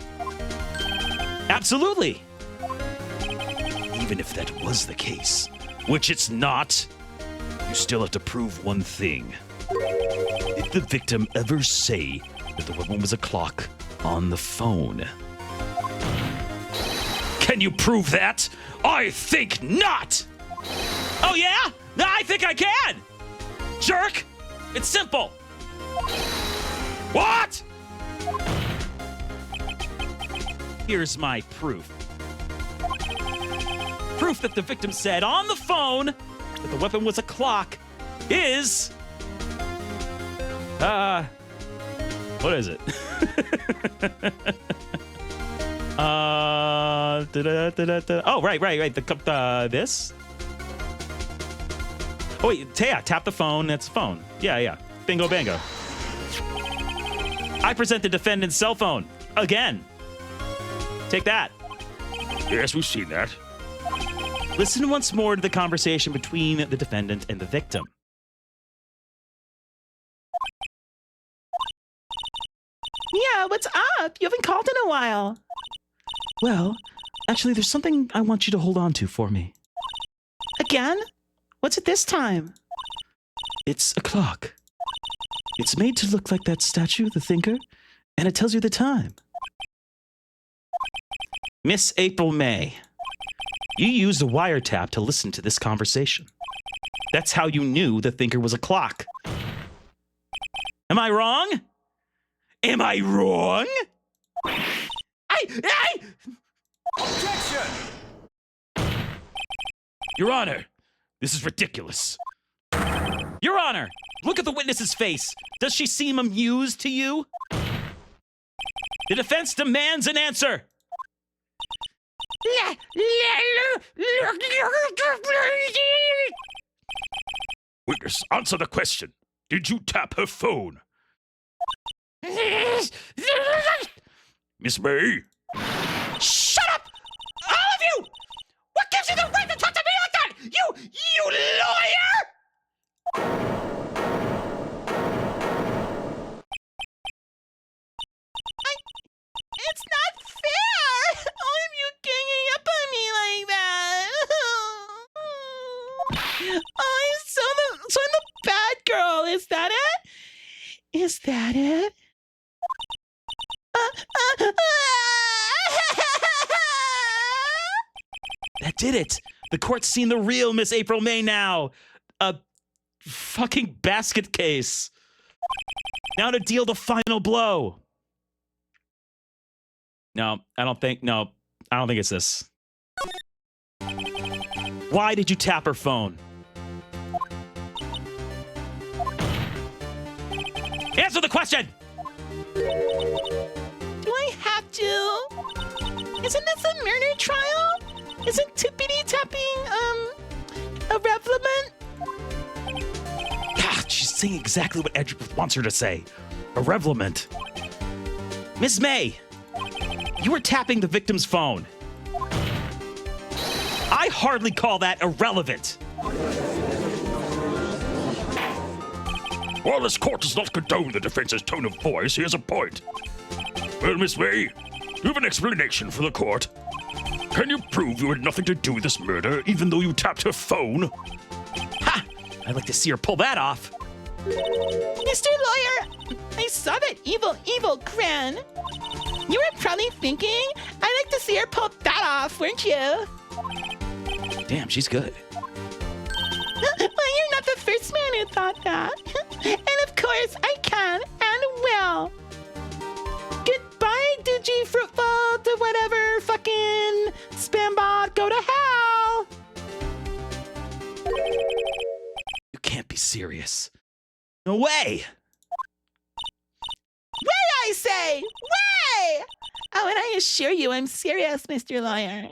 Absolutely. Even if that was the case, which it's not, you still have to prove one thing. Did the victim ever say that the weapon was a clock on the phone? Can you prove that? I think not. Oh, yeah? I think I can. Jerk. It's simple. What? Here's my proof. Proof that the victim said on the phone that the weapon was a clock is... what is it? Oh, right. This? Oh, wait, tap the phone. That's the phone. Yeah. Bingo, bango. I present the defendant's cell phone. Again. Take that. Yes, we've seen that. Listen once more to the conversation between the defendant and the victim. Yeah, what's up? You haven't called in a while. Well, actually, there's something I want you to hold on to for me. Again? What's it this time? It's a clock. It's made to look like that statue, the thinker, and it tells you the time. Miss April May, you used a wiretap to listen to this conversation. That's how you knew the thinker was a clock. Am I wrong? Am I wrong? Objection! Your Honor, this is ridiculous. Your Honor, look at the witness's face. Does she seem amused to you? The defense demands an answer. Witness, answer the question. Did you tap her phone? Miss May? Shut up! All of you! What gives you the right to talk to me like that? You lawyer! It's not fair! All of you ganging up on me like that! Oh, I'm the bad girl, is that it? Is that it? That did it. The court's seen the real Miss April May now. A fucking basket case. Now to deal the final blow. No, I don't think it's this. Why did you tap her phone? Answer the question! Do I have to? Isn't this a murder trial? Isn't tippity-tapping, irrelevant? God, she's saying exactly what Edric wants her to say. Irrelevant. Miss May, You were tapping the victim's phone. I hardly call that irrelevant. While this court does not condone the defense's tone of voice, he has a point. Well, Miss May, you have an explanation for the court. Can you prove you had nothing to do with this murder, even though you tapped her phone? Ha! I'd like to see her pull that off. Mr. Lawyer, I saw that evil grin. You were probably thinking, I'd like to see her pull that off, weren't you? Damn, she's good. Well, you're not the first man who thought that. And of course, I can and will. Goodbye, Digi Fruitful, to whatever fucking spam bot. Go to hell. You can't be serious. No way! Way, I say! Way! Oh, and I assure you, I'm serious, Mr. Lawyer.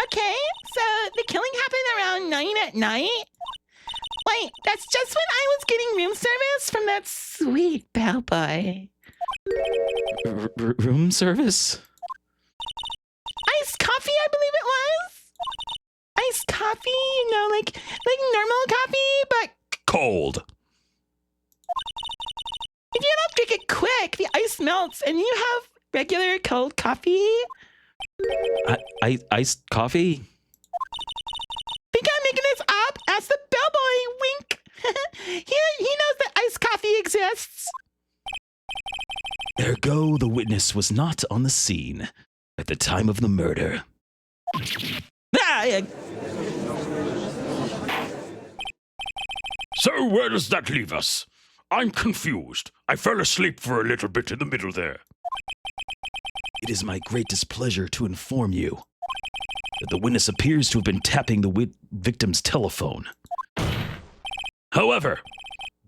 Okay, so the killing happened around 9 at night? Wait, that's just when I was getting room service from that sweet bellboy. Room service? Iced coffee, I believe it was? Iced coffee, you know, like normal coffee, but Cold. if you don't drink it quick, the ice melts and you have regular cold coffee. Iced coffee? Think I'm making this up? Ask the bellboy, wink. he knows that iced coffee exists. Ergo, the witness was not on the scene at the time of the murder. So where does that leave us? I'm confused. I fell asleep for a little bit in the middle there. It is my great displeasure to inform you that the witness appears to have been tapping the victim's telephone. However,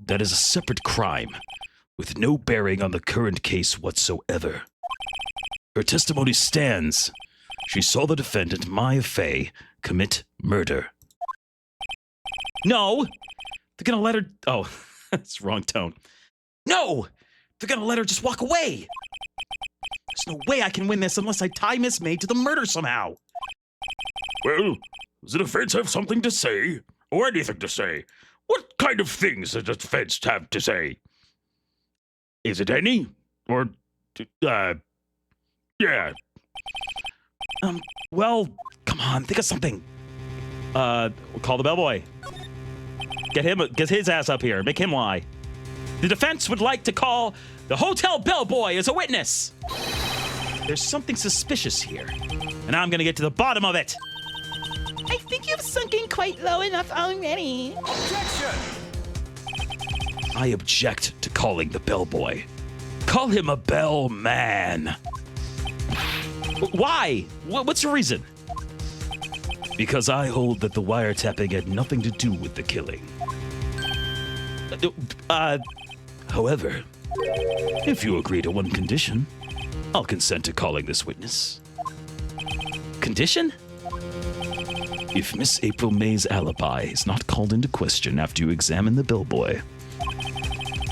that is a separate crime with no bearing on the current case whatsoever. Her testimony stands. She saw the defendant, Maya Fey, commit murder. No! They're gonna let her... Oh, that's wrong tone. No! They're gonna let her just walk away! There's no way I can win this unless I tie Miss May to the murder somehow! Well, does the defense have something to say? Or anything to say? What kind of things does the defense have to say? Is it any? Or, yeah. Well, come on, think of something. We'll call the bellboy. Get his ass up here. Make him lie. The defense would like to call the hotel bellboy as a witness. There's something suspicious here, and I'm gonna get to the bottom of it. I think you've sunk in quite low enough already. I object to calling the bellboy. Call him a bellman. Why? What's your reason? Because I hold that the wiretapping had nothing to do with the killing. However, if you agree to one condition, I'll consent to calling this witness. Condition? If Miss April May's alibi is not called into question after you examine the bellboy,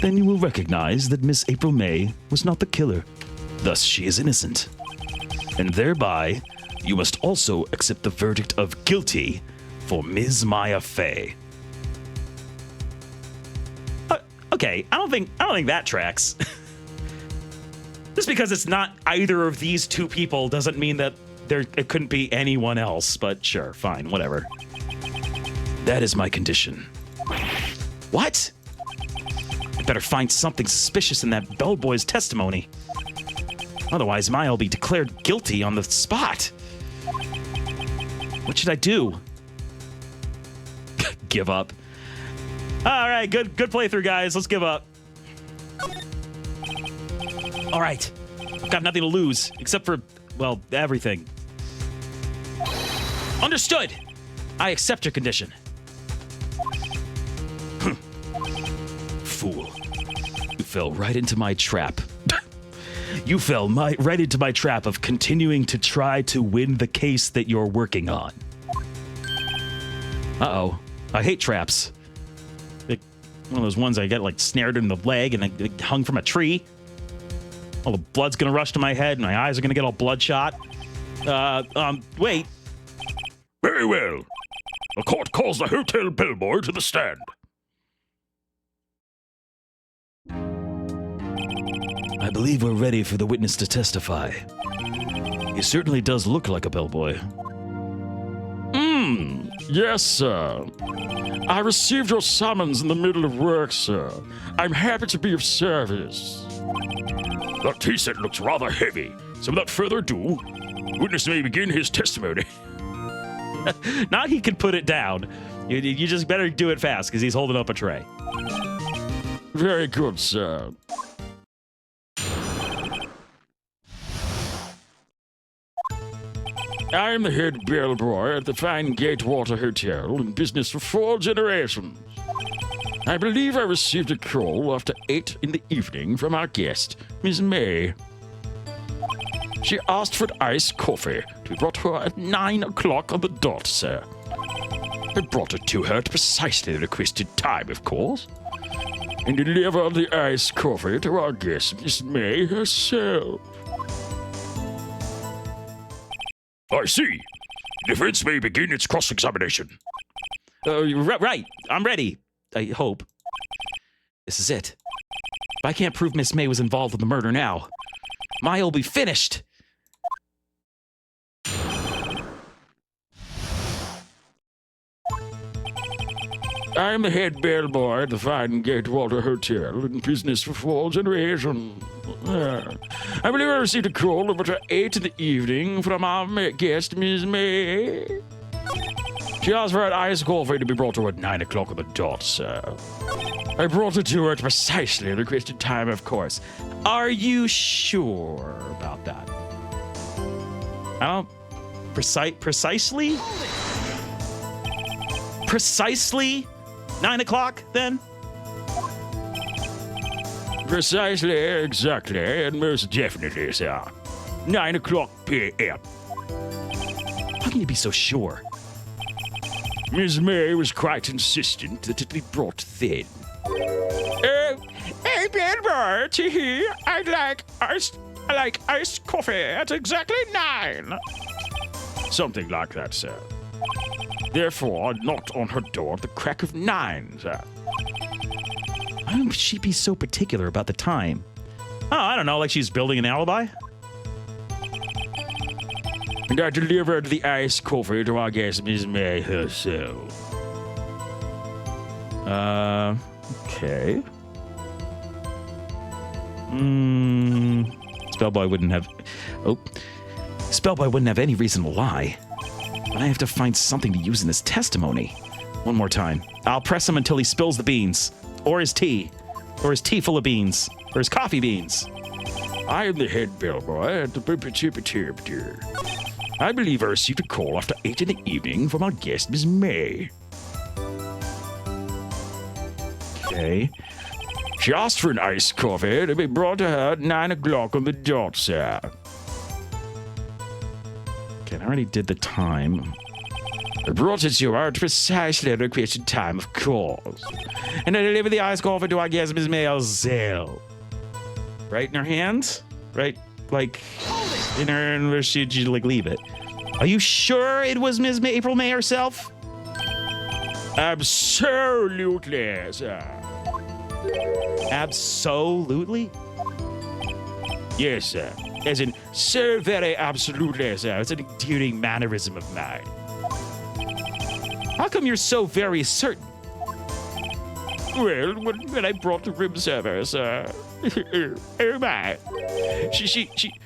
then you will recognize that Miss April May was not the killer. Thus, she is innocent. And thereby, you must also accept the verdict of guilty for Ms. Maya Fey. Okay, I don't think that tracks. Just because it's not either of these two people doesn't mean that it couldn't be anyone else, but sure, fine, whatever. That is my condition. What? I better find something suspicious in that bellboy's testimony. Otherwise, Maya will be declared guilty on the spot. What should I do? Give up. All right, good playthrough, guys. Let's give up. All right, I've got nothing to lose except for, well, everything. Understood. I accept your condition. Fool. You fell right into my trap. You fell right into my trap of continuing to try to win the case that you're working on. Uh-oh. I hate traps. Like one of those ones I get like snared in the leg and hung from a tree. All the blood's gonna rush to my head, and my eyes are gonna get all bloodshot. Wait. Very well. The court calls the hotel bellboy to the stand. I believe we're ready for the witness to testify. He certainly does look like a bellboy. Yes, sir. I received your summons in the middle of work, sir. I'm happy to be of service. The tea set looks rather heavy, so without further ado, witness may begin his testimony. Now he can put it down. You just better do it fast, because he's holding up a tray. Very good, sir. I am the head bellboy at the fine Gatewater Hotel, in business for 4 generations. I believe I received a call after 8 in the evening from our guest, Miss May. She asked for an iced coffee to be brought to her at 9 o'clock on the dot, sir. I brought it to her at precisely the requested time, of course, and delivered the iced coffee to our guest, Miss May herself. I see. The defense may begin its cross-examination. Right. I'm ready. I hope. This is it. If I can't prove Miss May was involved in the murder now, Maya will be finished. I am the head bellboy at the fine Gatewater Hotel, in business for 4 generations. I believe I received a call about 8 in the evening from our guest, Miss May. She asked for an iced coffee to be brought to her at 9 o'clock on the dot, sir. I brought it to her at precisely the requested time, of course. Are you sure about that? I don't... Precisely? Precisely 9 o'clock, then? Precisely, exactly, and most definitely, sir. 9 o'clock p.m. How can you be so sure? Miss May was quite insistent that it be brought then. Hey, bellboy, tee-hee, I like iced coffee at exactly 9. Something like that, sir. Therefore, knocked on her door at the crack of 9, sir. Why would she be so particular about the time? Oh, I don't know, like she's building an alibi? And I delivered the iced coffee to our guest, Miss May herself. Okay. Spellboy wouldn't have... Oh. Spellboy wouldn't have any reason to lie. But I have to find something to use in this testimony. One more time. I'll press him until he spills the beans. Or his tea. Or his tea full of beans. Or his coffee beans. I am the head bellboy at the I believe I received a call after 8 in the evening from our guest, Miss May. Okay. She asked for an iced coffee to be brought to her at 9 o'clock on the dot, sir. Okay, I already did the time. I brought it to her at precisely the requested time, of course. And I delivered the iced coffee to our guest, Miss May herself. Right in her hands? Right, like, in her, where she'd like leave it. Are you sure it was Miss May, April May herself? Absolutely, sir. Absolutely? Yes, sir. As in, so very absolutely, sir. It's an endearing mannerism of mine. How come you're so very certain? Well, when I brought the room service, oh my.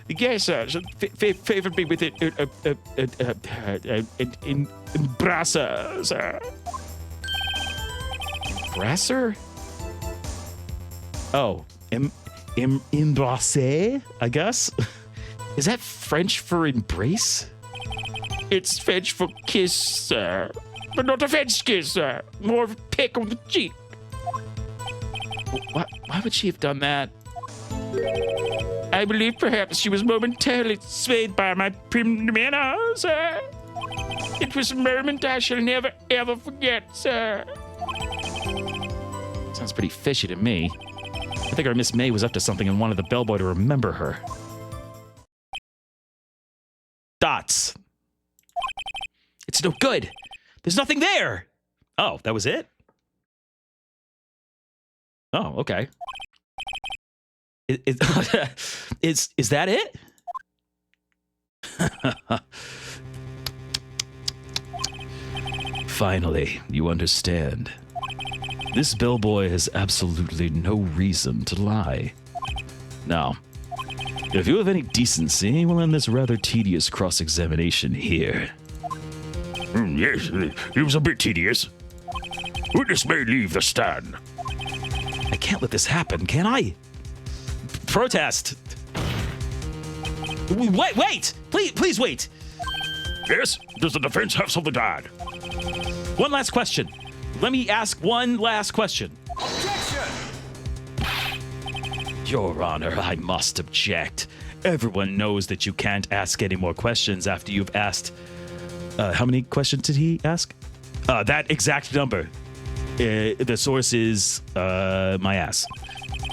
The guest, favored me with an embrasser, sir. Embrasser? Oh, embrasser, I guess? Is that French for embrace? It's French for kiss, sir. But not a French kiss, sir. More of a peck on the cheek. Why would she have done that? I believe perhaps she was momentarily swayed by my primera, sir. It was a moment I shall never, ever forget, sir. Sounds pretty fishy to me. I think our Miss May was up to something and wanted the bellboy to remember her. Dots. It's no good. There's nothing there. Oh, that was it? Oh, okay. Is that it? Finally, you understand. This bellboy has absolutely no reason to lie. Now, if you have any decency, we'll end this rather tedious cross-examination here. Yes, it was a bit tedious. Witness may leave the stand. I can't let this happen, can I? Protest. Wait! Please wait. Yes, does the defense have something to add? One last question. Let me ask one last question. Your Honor, I must object. Everyone knows that you can't ask any more questions after you've asked... how many questions did he ask? That exact number. The source is, my ass.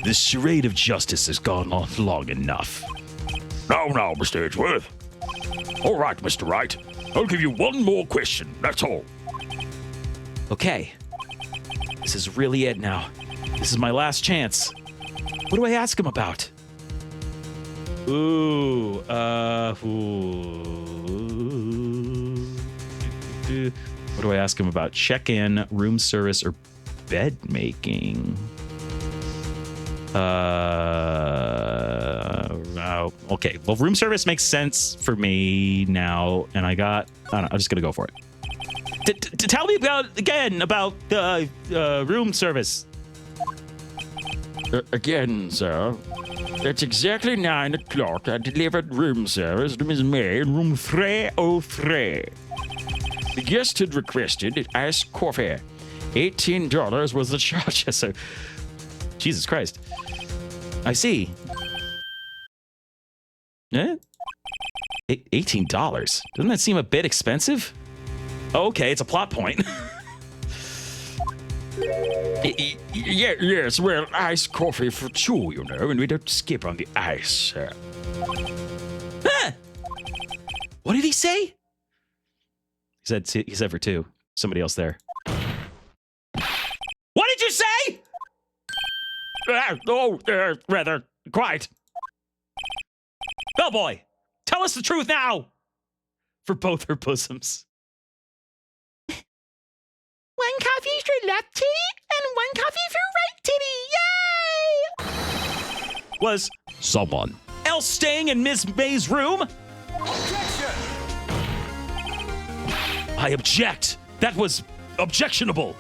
This charade of justice has gone on long enough. Now, Mr. Edgeworth. All right, Mr. Wright. I'll give you one more question, that's all. Okay. This is really it now. This is my last chance. What do I ask him about? What do I ask him about? Check-in, room service, or bed making? Okay. Well, room service makes sense for me now, and I don't know, I'm just gonna go for it. Tell me about the room service. Again, sir. It's exactly 9 o'clock. I delivered room service to Miss May in room 303. The guest had requested iced coffee. $18 was the charge. So, Jesus Christ. I see. Eh? $18? Doesn't that seem a bit expensive? Oh, okay, it's a plot point. Yes, well, iced coffee for 2, you know, and we don't skip on the ice, sir. Huh? What did he say? He said for 2. Somebody else there. What did you say? Rather, quite. Bellboy, tell us the truth now. For both her bosoms. One coffee for left titty and one coffee for right titty. Yay! Was Someone else staying in Miss May's room? I object. That was objectionable.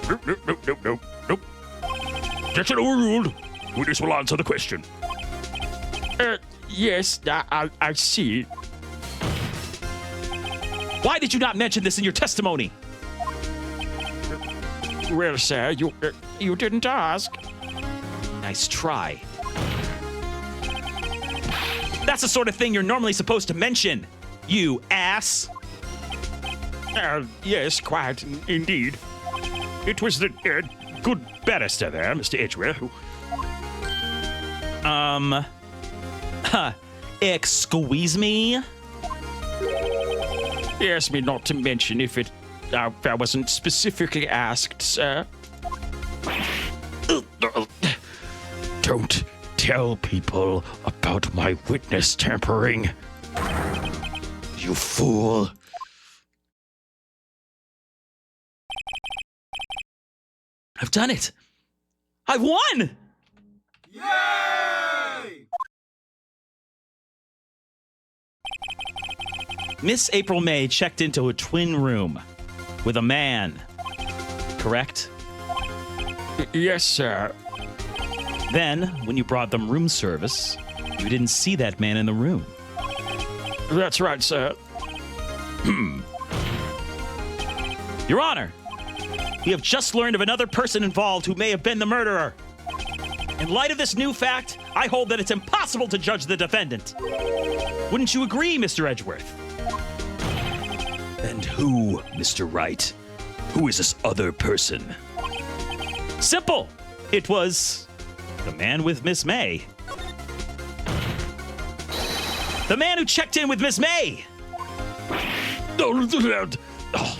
Nope. Objection overruled. Witness will answer the question. Yes, I see. Why did you not mention this in your testimony? Well, sir, you didn't ask. Nice try. That's the sort of thing you're normally supposed to mention, you ass. Yes, quite, indeed. It was the good barrister there, Mr. Edgeworth. Excuse me? He asked me not to mention if I wasn't specifically asked, sir. Don't tell people about my witness tampering. You fool. I've done it. I've won! Yay! Miss April May checked into a twin room with a man, correct? Yes, sir. Then, when you brought them room service, you didn't see that man in the room. That's right, sir. Your Honor, we have just learned of another person involved who may have been the murderer. In light of this new fact, I hold that it's impossible to judge the defendant. Wouldn't you agree, Mr. Edgeworth? And who, Mr. Wright? Who is this other person? Simple. It was The man with Miss May. The man who checked in with Miss May! Oh,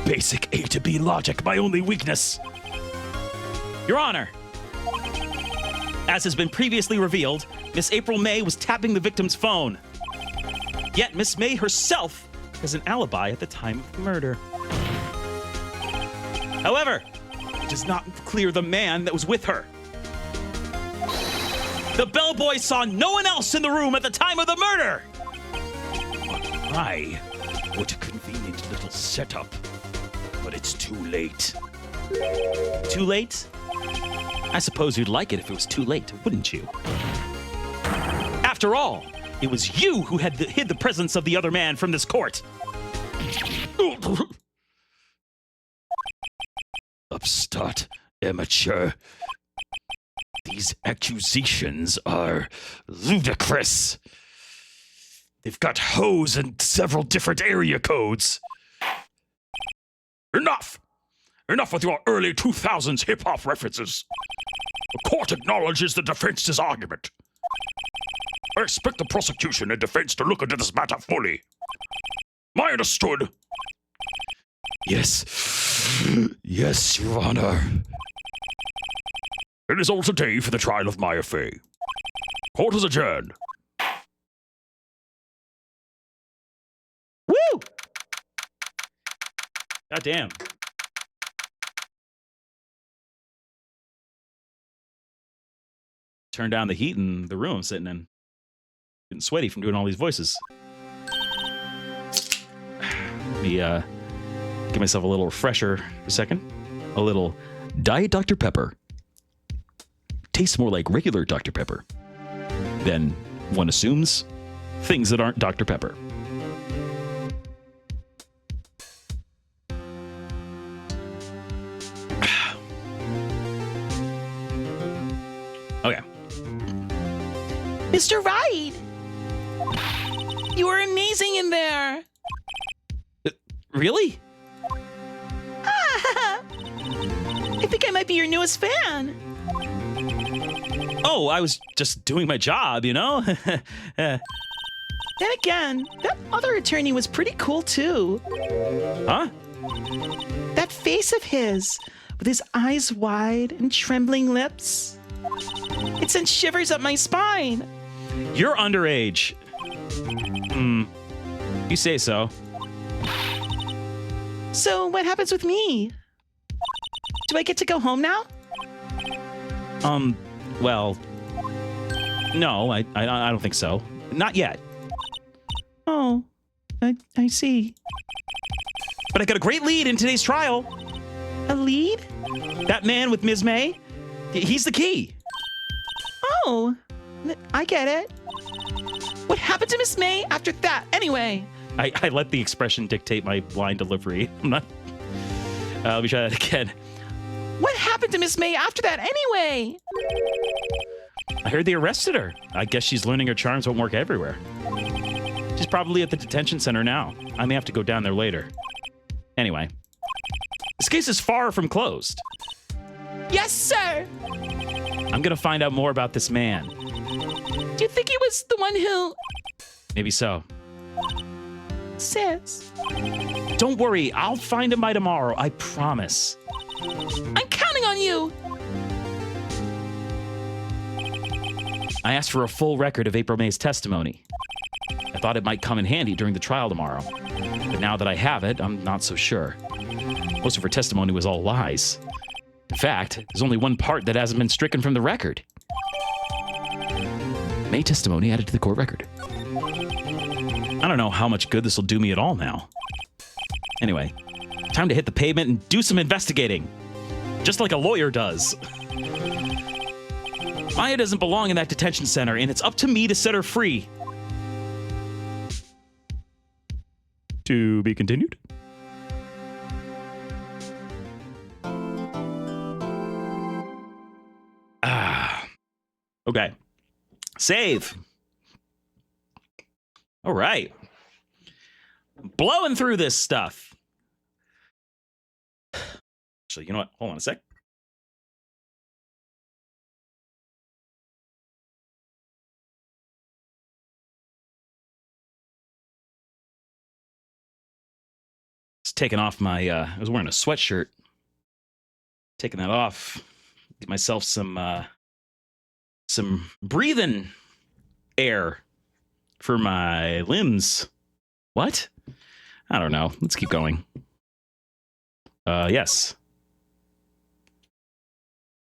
basic A to B logic, my only weakness. Your Honor, as has been previously revealed, Miss April May was tapping the victim's phone. Yet Miss May herself has an alibi at the time of the murder. However, it does not clear the man that was with her. The bellboy saw no one else in the room at the time of the murder. Why? What a convenient little setup. But it's too late. Too late? I suppose you'd like it if it was too late, wouldn't you? After all, it was you who had hid the presence of the other man from this court. Upstart, amateur. These accusations are ludicrous. They've got hoes and several different area codes. Enough! Enough with your early 2000s hip-hop references. The court acknowledges the defense's argument. I expect the prosecution and defense to look into this matter fully. Am I understood? Yes. Yes, Your Honor. It is all today for the trial of Maya Fey. Court is adjourned. Woo! Goddamn. Turn down the heat in the room I'm sitting in. Getting sweaty from doing all these voices. Let me give myself a little refresher for a second. A little Diet Dr. Pepper. Tastes more like regular Dr. Pepper than one assumes things that aren't Dr. Pepper. Okay. Mr. Wright! You were amazing in there! Really? I think I might be your newest fan. Oh, I was just doing my job, you know? Then again, that other attorney was pretty cool too. Huh? That face of his, with his eyes wide and trembling lips. It sent shivers up my spine. You're underage. You say so. So what happens with me? Do I get to go home now? Well, no, I don't think so. Not yet. Oh, I see. But I got a great lead in today's trial. A lead? That man with Ms. May, he's the key. Oh, I get it. What happened to Miss May after that, anyway? I let the expression dictate my line delivery. I'm not... let me try that again. What happened to Miss May after that, anyway? I heard they arrested her. I guess she's learning her charms won't work everywhere. She's probably at the detention center now. I may have to go down there later. Anyway, this case is far from closed. Yes, sir. I'm gonna find out more about this man. Do you think he was the one who... Maybe so. Sis, Don't worry, I'll find him by tomorrow. I promise. I'm counting on you. I asked for a full record of April May's testimony. I thought it might come in handy during the trial tomorrow. But now that I have it, I'm not so sure. Most of her testimony was all lies. In fact, there's only one part that hasn't been stricken from the record. May testimony added to the court record. I don't know how much good this will do me at all now. Anyway, time to hit the pavement and do some investigating. Just like a lawyer does. Maya doesn't belong in that detention center, and it's up to me to set her free. To be continued. Okay. Save. All right. Blowing through this stuff. Actually, you know what? Hold on a sec. Just taking off my, I was wearing a sweatshirt. Taking that off. Get myself some breathing air for my limbs. What? I don't know. Let's keep going. Yes.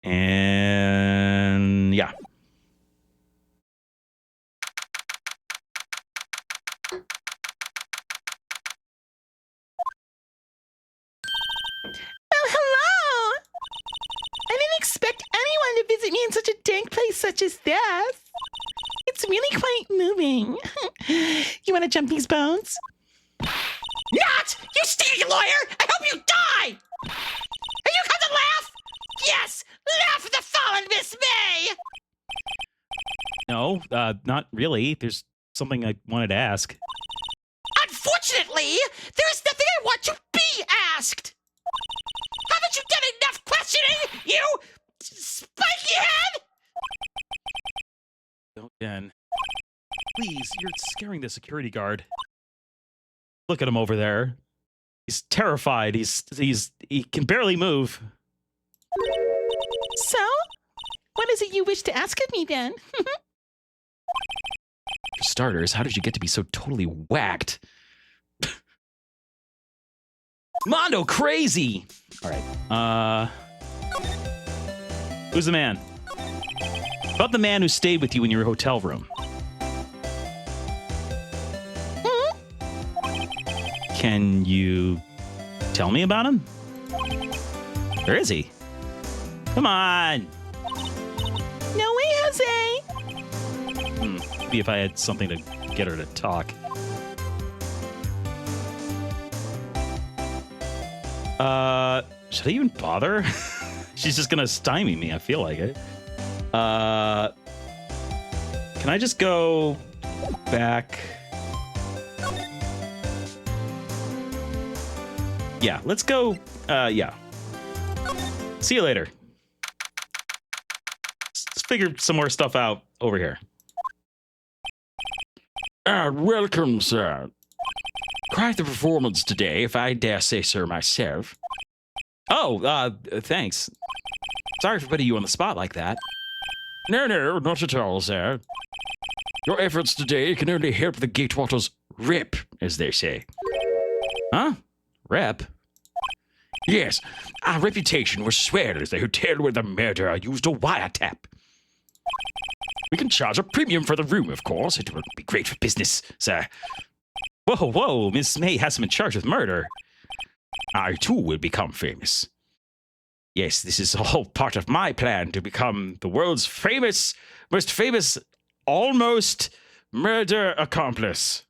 And yeah. Oh, hello! I didn't expect anyone to visit me in such a dank place such as this. It's really quite moving. You want to jump these bones? Not! You stinky lawyer! I hope you die! Are you come to laugh? Yes! Laugh at the fallen Miss May! No, not really. There's something I wanted to ask. Unfortunately, there's nothing I want to be asked! Haven't you done enough questioning, you spiky head? Don't, Den. Please, you're scaring the security guard. Look at him over there. He's terrified. He can barely move. So, what is it you wish to ask of me then? For starters, how did you get to be so totally whacked? Mondo crazy! Alright, who's the man? About the man who stayed with you in your hotel room. Can you tell me about him? Where is he? Come on! No way, Jose! Maybe if I had something to get her to talk. Should I even bother? She's just gonna stymie me, I feel like it. Can I just go back? Yeah, let's go, yeah. See you later. Let's figure some more stuff out over here. Welcome, sir. Quite the performance today, if I dare say so myself. Oh, thanks. Sorry for putting you on the spot like that. No, not at all, sir. Your efforts today can only help the Gatewater's rep, as they say. Huh? Rep? Yes, our reputation was swelled as the hotel where the murderer used a wiretap. We can charge a premium for the room, of course. It would be great for business, sir. Whoa, Miss May has him in charge of murder. I, too, will become famous. Yes, this is all part of my plan to become the world's most famous, almost murder accomplice.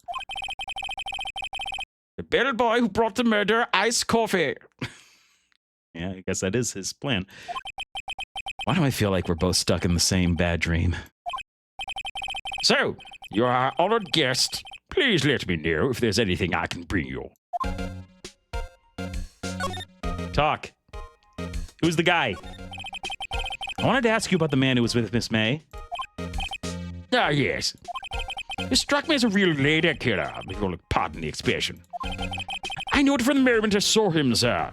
The bellboy who brought the murder iced coffee. Yeah, I guess that is his plan. Why do I feel like we're both stuck in the same bad dream? So, you are our honored guest. Please let me know if there's anything I can bring you. Talk. Who's the guy? I wanted to ask you about the man who was with Miss May. Ah, yes. He struck me as a real lady killer, if you'll pardon the expression. I knew it from the moment I saw him, sir.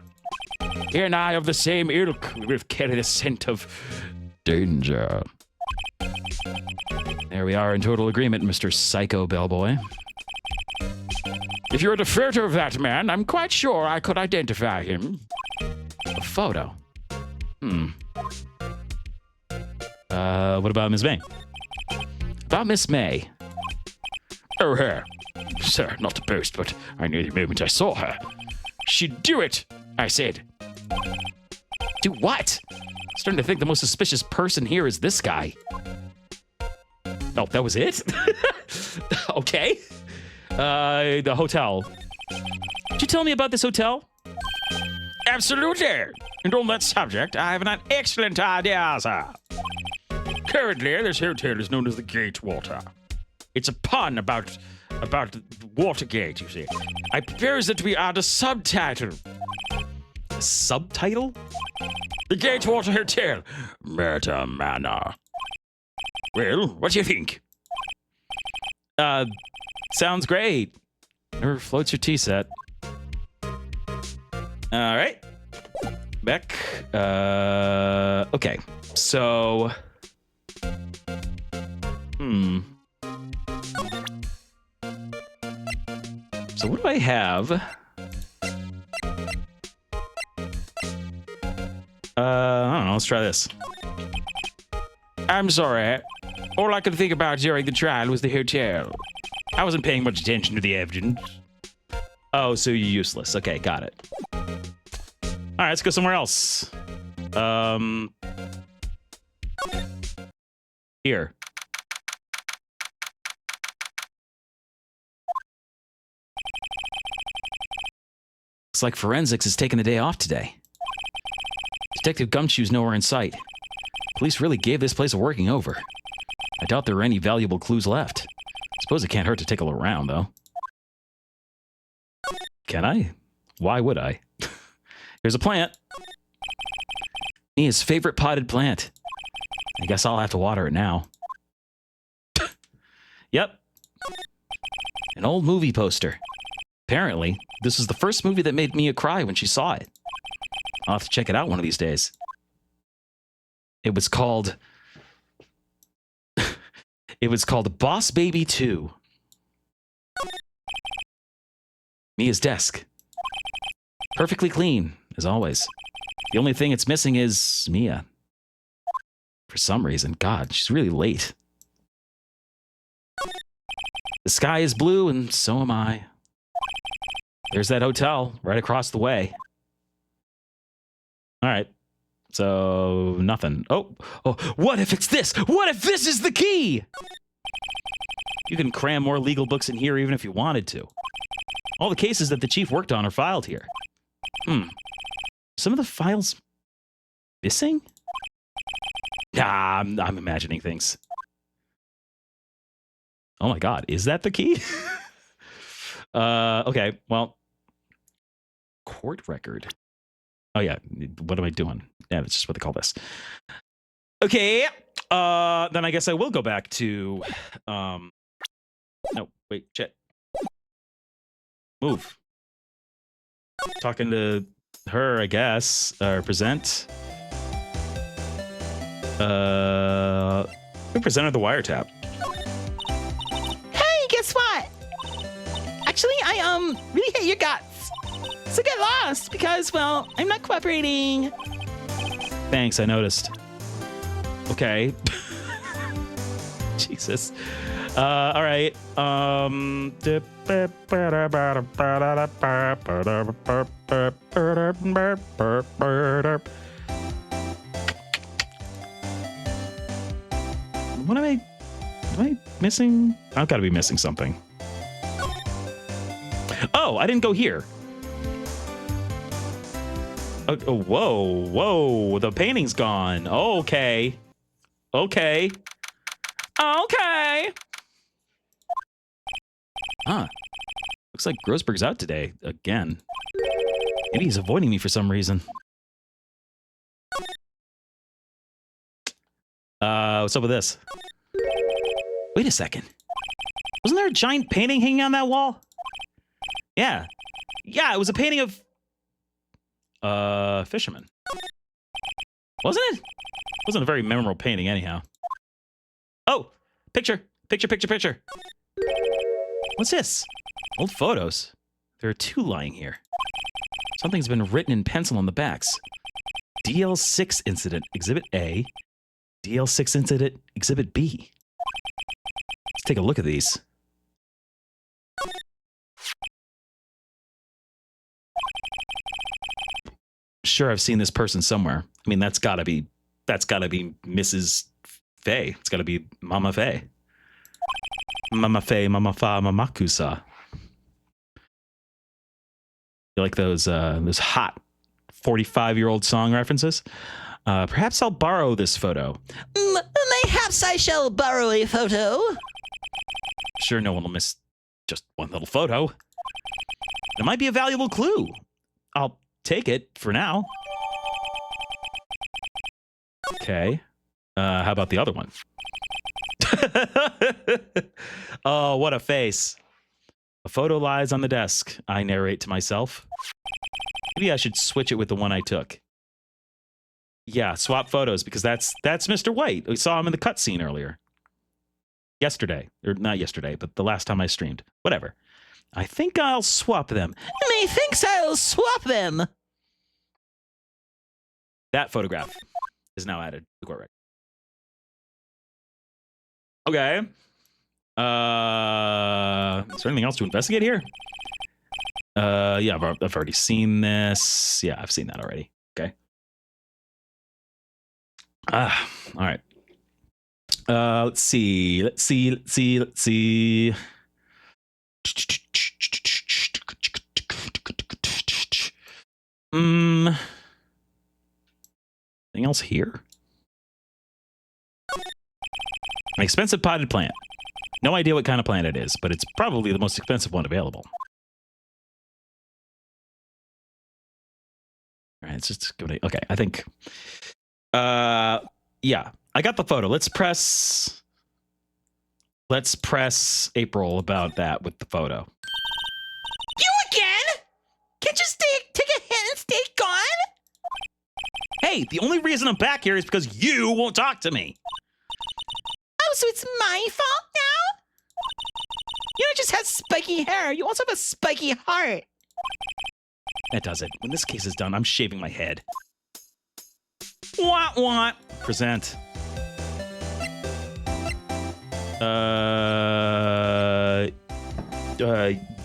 He and I of the same ilk, we both carry the scent of danger. There we are in total agreement, Mr. Psycho Bellboy. If you're a defender of that man, I'm quite sure I could identify him. A photo. What about Miss May? About Miss May. Oh, her. Sir, not to boast, but I knew the moment I saw her. She'd do it, I said. Do what? Starting to think the most suspicious person here is this guy. Oh, that was it? Okay. The hotel. Did you tell me about this hotel? Absolutely. And on that subject, I have an excellent idea, sir. Currently, this hotel is known as the Gatewater. It's a pun about Watergate, you see. I propose that we add a subtitle. A subtitle? The Gatewater Hotel, Murder Manor. Well, what do you think? Sounds great. Never floats your tea set. All right. Back. Okay. So. So what do I have? I don't know. Let's try this. I'm sorry. All I could think about during the trial was the hotel. I wasn't paying much attention to the evidence. Oh, so you're useless. Okay, got it. All right, let's go somewhere else. Here. Looks like forensics is taking the day off today. Detective Gumshoe's nowhere in sight. Police really gave this place a working over. I doubt there are any valuable clues left. Suppose it can't hurt to take a look around, though. Can I? Why would I? Here's a plant. His favorite potted plant. I guess I'll have to water it now. Yep. An old movie poster. Apparently, this is the first movie that made Mia cry when she saw it. I'll have to check it out one of these days. It was called... It was called Boss Baby 2. Mia's desk. Perfectly clean, as always. The only thing it's missing is Mia. For some reason, God, she's really late. The sky is blue, and so am I. There's that hotel right across the way. All right. So, nothing. Oh, what if it's this? What if this is the key? You can cram more legal books in here even if you wanted to. All the cases that the chief worked on are filed here. Some of the files missing? Nah, I'm imagining things. Oh my God, is that the key? Okay, well. Court record. Oh yeah, what am I doing? Yeah, that's just what they call this. Okay, then I guess I will go back to, no, wait, chat. Move. Talking to her, I guess, or present. Who presented the wiretap? Hey, guess what? Actually, I really hate your guts. So get lost because, well, I'm not cooperating. Thanks, I noticed. Okay. Jesus. All right. What am I missing? I've got to be missing something. Oh, I didn't go here. Oh, whoa, the painting's gone. Okay. Huh. Looks like Grossberg's out today again. Maybe he's avoiding me for some reason. What's up with this? Wait a second. Wasn't there a giant painting hanging on that wall? Yeah, it was a painting of fisherman. Wasn't it? Wasn't a very memorable painting anyhow. Oh, picture. What's this? Old photos. There are two lying here. Something's been written in pencil on the backs. DL6 incident, Exhibit A. DL6 incident, Exhibit B. Let's take a look at these. Sure, I've seen this person somewhere. I mean, that's gotta be Mrs. Faye. It's gotta be Mama Faye. Mama Faye, Mama Fa, Mamakusa. You like those hot 45-year-old song references? Perhaps I'll borrow this photo. Mayhaps I shall borrow a photo. Sure, no one will miss just one little photo. It might be a valuable clue. I'll take it for now. Okay. How about the other one? Oh, what a face. A photo lies on the desk, I narrate to myself. Maybe I should switch it with the one I took. Yeah, swap photos because that's Mr. White. We saw him in the cutscene earlier. Yesterday. Or not yesterday, but the last time I streamed. Whatever. I think I'll swap them. Methinks I'll swap them. That photograph is now added to the court record. Okay. Is there anything else to investigate here? Yeah, I've already seen this. Yeah, I've seen that already. Okay. All right. Let's see. Anything else here? An expensive potted plant. No idea what kind of plant it is, but it's probably the most expensive one available. All right, let's just give it a, okay, I think. Yeah, I got the photo. Let's press April about that with the photo. You again? Can't you take a hit and stay gone? Hey, the only reason I'm back here is because you won't talk to me. Oh, so it's my fault now? You don't just have spiky hair. You also have a spiky heart. That does it. When this case is done, I'm shaving my head. Want. Present.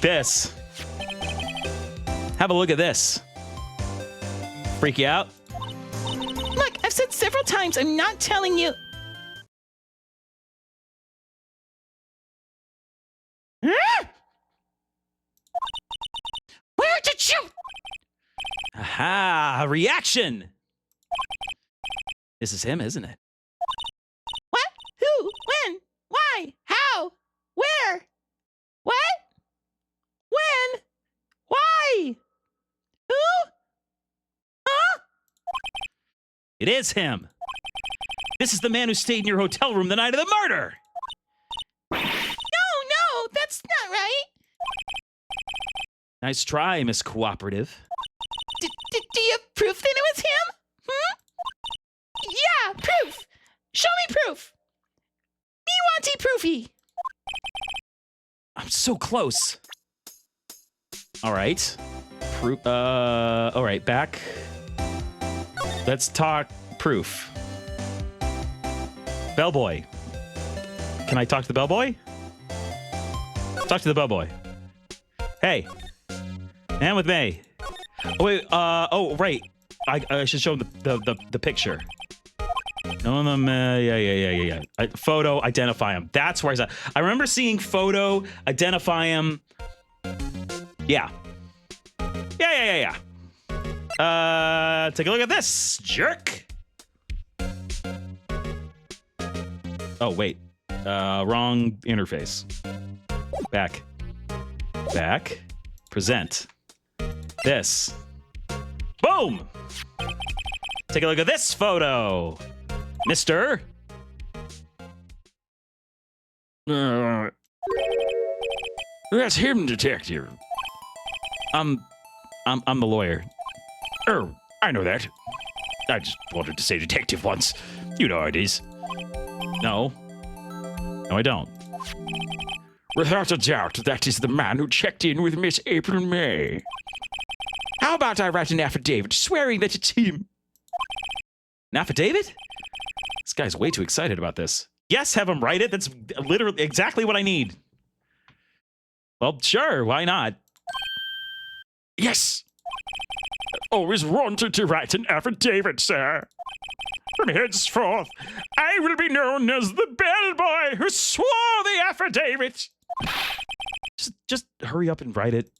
This. Have a look at this. Freak you out? Look, I've said several times I'm not telling you. Where did you? Aha! A reaction! This is him, isn't it? What? Who? When? Why? How? Where? What? When? Why? Who? Huh? It is him! This is the man who stayed in your hotel room the night of the murder! No, that's not right. Nice try, Miss Cooperative. Do you have proof that it was him? Yeah, proof. Show me proof. Me wanty proofy. I'm so close. All right. All right, back. Let's talk proof. Bellboy. Can I talk to the bellboy? Talk to the bellboy. Hey. Man with me. Oh, wait, oh, right. I should show him the picture. No, yeah. Photo, identify him. That's where he's at. I remember seeing photo, identify him. Yeah. Yeah. Take a look at this, jerk. Oh, wait. Wrong interface. Back. Present. This. Boom! Take a look at this photo, Mister. That's him, detective. I'm the lawyer. Oh, I know that. I just wanted to say detective once. You know how it is. No, I don't. Without a doubt, that is the man who checked in with Miss April May. How about I write an affidavit swearing that it's him? An affidavit? This guy's way too excited about this. Yes, have him write it. That's literally exactly what I need. Well, sure, why not? Yes! Always wanted to write an affidavit, sir. From henceforth, I will be known as the bellboy who swore the affidavit. Just hurry up and write it.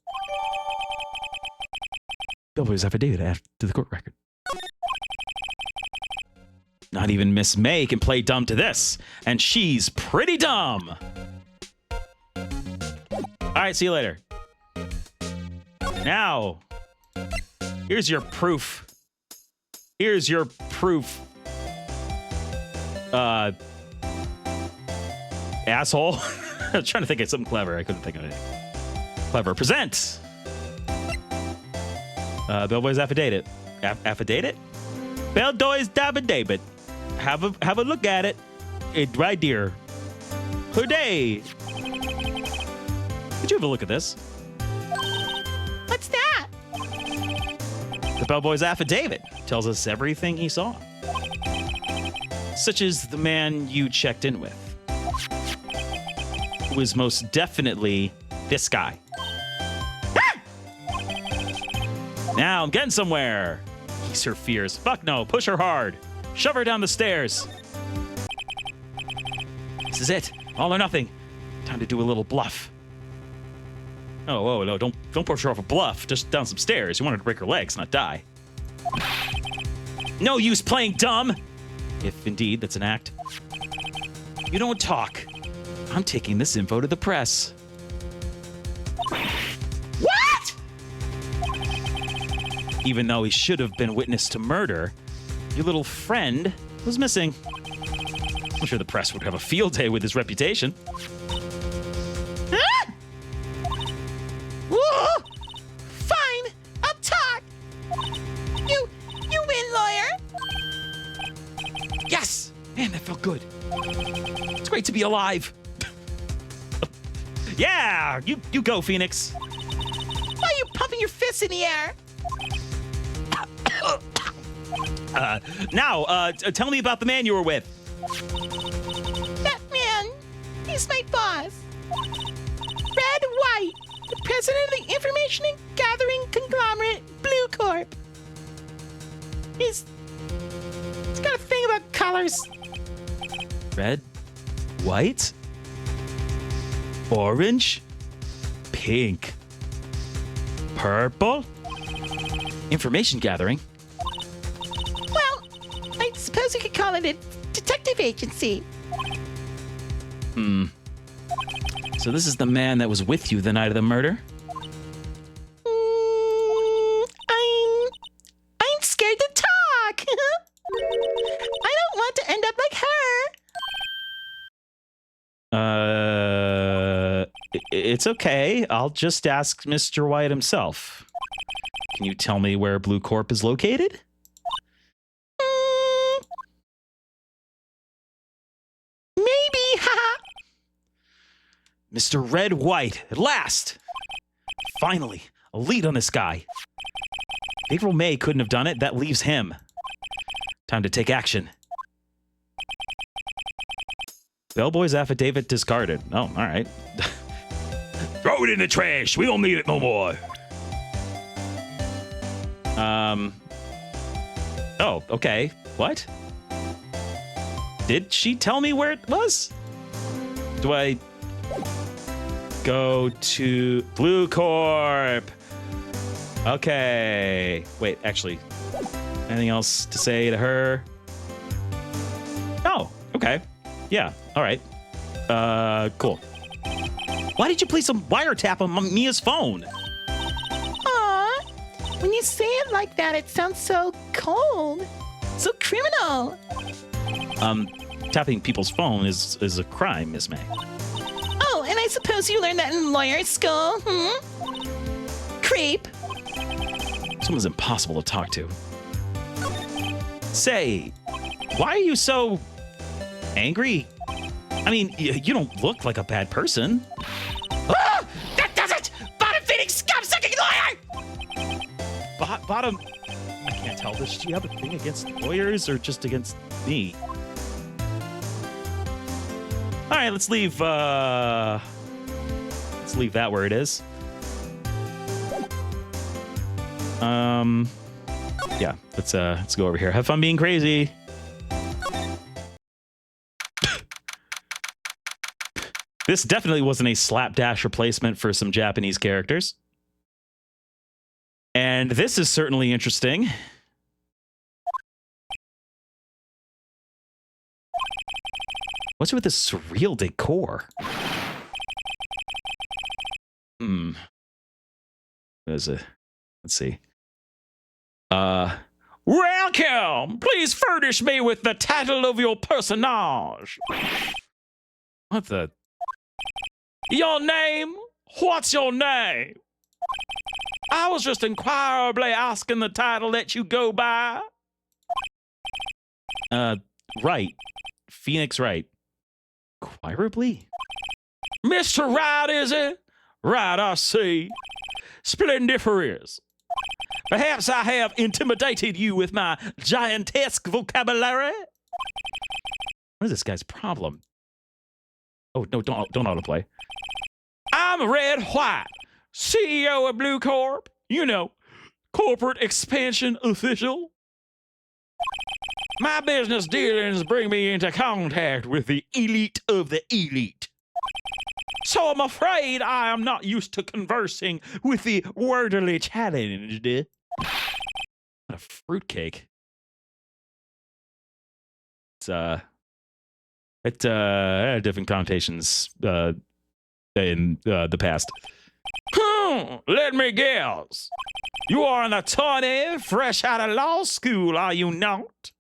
Bellboy's affidavit added to the court record. Not even Miss May can play dumb to this, and she's pretty dumb. All right, see you later. Now, here's your proof. Asshole. I was trying to think of something clever. I couldn't think of it. Clever. Present. Bellboy's affidavit. Affidavit? Bellboy's affidavit. Have a look at it. It right there. Today. Could you have a look at this? What's that? The bellboy's affidavit tells us everything he saw. Such as the man you checked in with. Who was most definitely this guy. Ah! Now I'm getting somewhere. Ease her fears. Fuck no. Push her hard. Shove her down the stairs. This is it. All or nothing. Time to do a little bluff. Oh, no, don't push her off a bluff. Just down some stairs. You want her to break her legs, not die. No use playing dumb. If indeed that's an act. You don't talk. I'm taking this info to the press. What? Even though he should have been witness to murder, your little friend was missing. I'm sure the press would have a field day with his reputation. Huh? Whoa! Fine, I'll talk. You win, lawyer. Yes! Man, that felt good. It's great to be alive. Yeah! You go, Phoenix. Why are you pumping your fists in the air? Now, tell me about the man you were with. That man, he's my boss. Red White, the president of the Information and Gathering Conglomerate Blue Corp. He's got a thing about colors. Red, white, orange, pink, purple. Information gathering. Well, I suppose you could call it a detective agency. So this is the man that was with you the night of the murder? I'm scared to talk. I don't want to end up like her. It's okay. I'll just ask Mr. White himself. Can you tell me where Blue Corp is located? Maybe, haha. Mr. Red White, at last! Finally, a lead on this guy. April May couldn't have done it. That leaves him. Time to take action. Bellboy's affidavit discarded. Oh, all right. Throw it in the trash. We don't need it no more. Oh, okay. What? Did she tell me where it was? Do I go to Blue Corp? Okay. Wait, actually, anything else to say to her? Oh, okay. Yeah, all right. Cool. Why did you place a wiretap on Mia's phone? Aw, when you say it like that, it sounds so cold, so criminal. Tapping people's phone is a crime, Miss May. Oh, and I suppose you learned that in lawyer school, Creep. Someone's impossible to talk to. Say, why are you so angry? I mean, you don't look like a bad person. Ah, that does it! Bottom feeding scum-sucking lawyer! Bottom, I can't tell. Does she have a thing against lawyers or just against me? All right, let's leave that where it is. Yeah, let's go over here. Have fun being crazy. This definitely wasn't a slapdash replacement for some Japanese characters. And this is certainly interesting. What's with this surreal decor? There's a... Let's see. Welcome! Please furnish me with the title of your personage. What the... Your name? What's your name? I was just inquirably asking the title that you go by. Wright. Phoenix Wright. Inquirably? Mr. Wright, is it? Right, I see. Splendiferous. Perhaps I have intimidated you with my giantesque vocabulary. What is this guy's problem? Oh, no, don't autoplay. I'm Red White, CEO of Blue Corp. You know, corporate expansion official. My business dealings bring me into contact with the elite of the elite. So I'm afraid I am not used to conversing with the wordily challenged. What a fruitcake. It had different connotations in the past. Let me guess. You are an attorney fresh out of law school, are you not?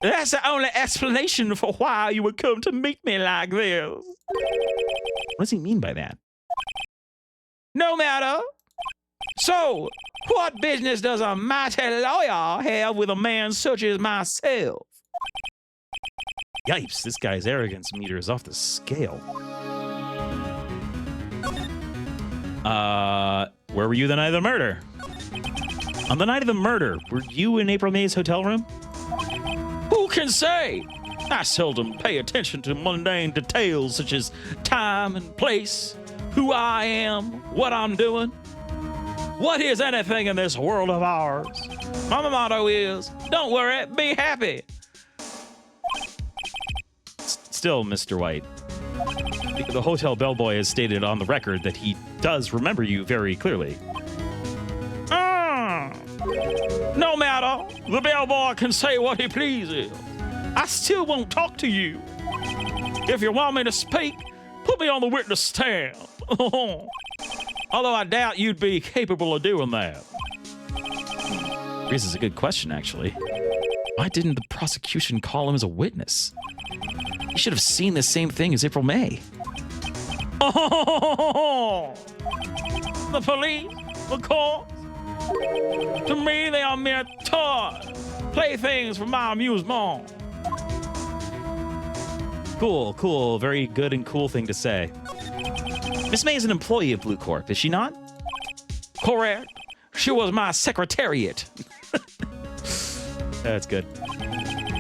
That's the only explanation for why you would come to meet me like this. What does he mean by that? No matter. So, what business does a mighty lawyer have with a man such as myself? Yipes, this guy's arrogance meter is off the scale. Where were you the night of the murder? On the night of the murder, were you in April May's hotel room? Who can say? I seldom pay attention to mundane details such as time and place, who I am, what I'm doing. What is anything in this world of ours? My motto is, don't worry, be happy. Still, Mr. White, the hotel bellboy has stated on the record that he does remember you very clearly. No matter, the bellboy can say what he pleases. I still won't talk to you. If you want me to speak, put me on the witness stand. Although I doubt you'd be capable of doing that. Raises a good question, actually. Why didn't the prosecution call him as a witness? He should have seen the same thing as April May. The police, the courts, to me they are mere toys, playthings for my amusement. Cool. Very good and cool thing to say. Miss May is an employee of Blue Corp, is she not? Correct. She was my secretariat. That's good.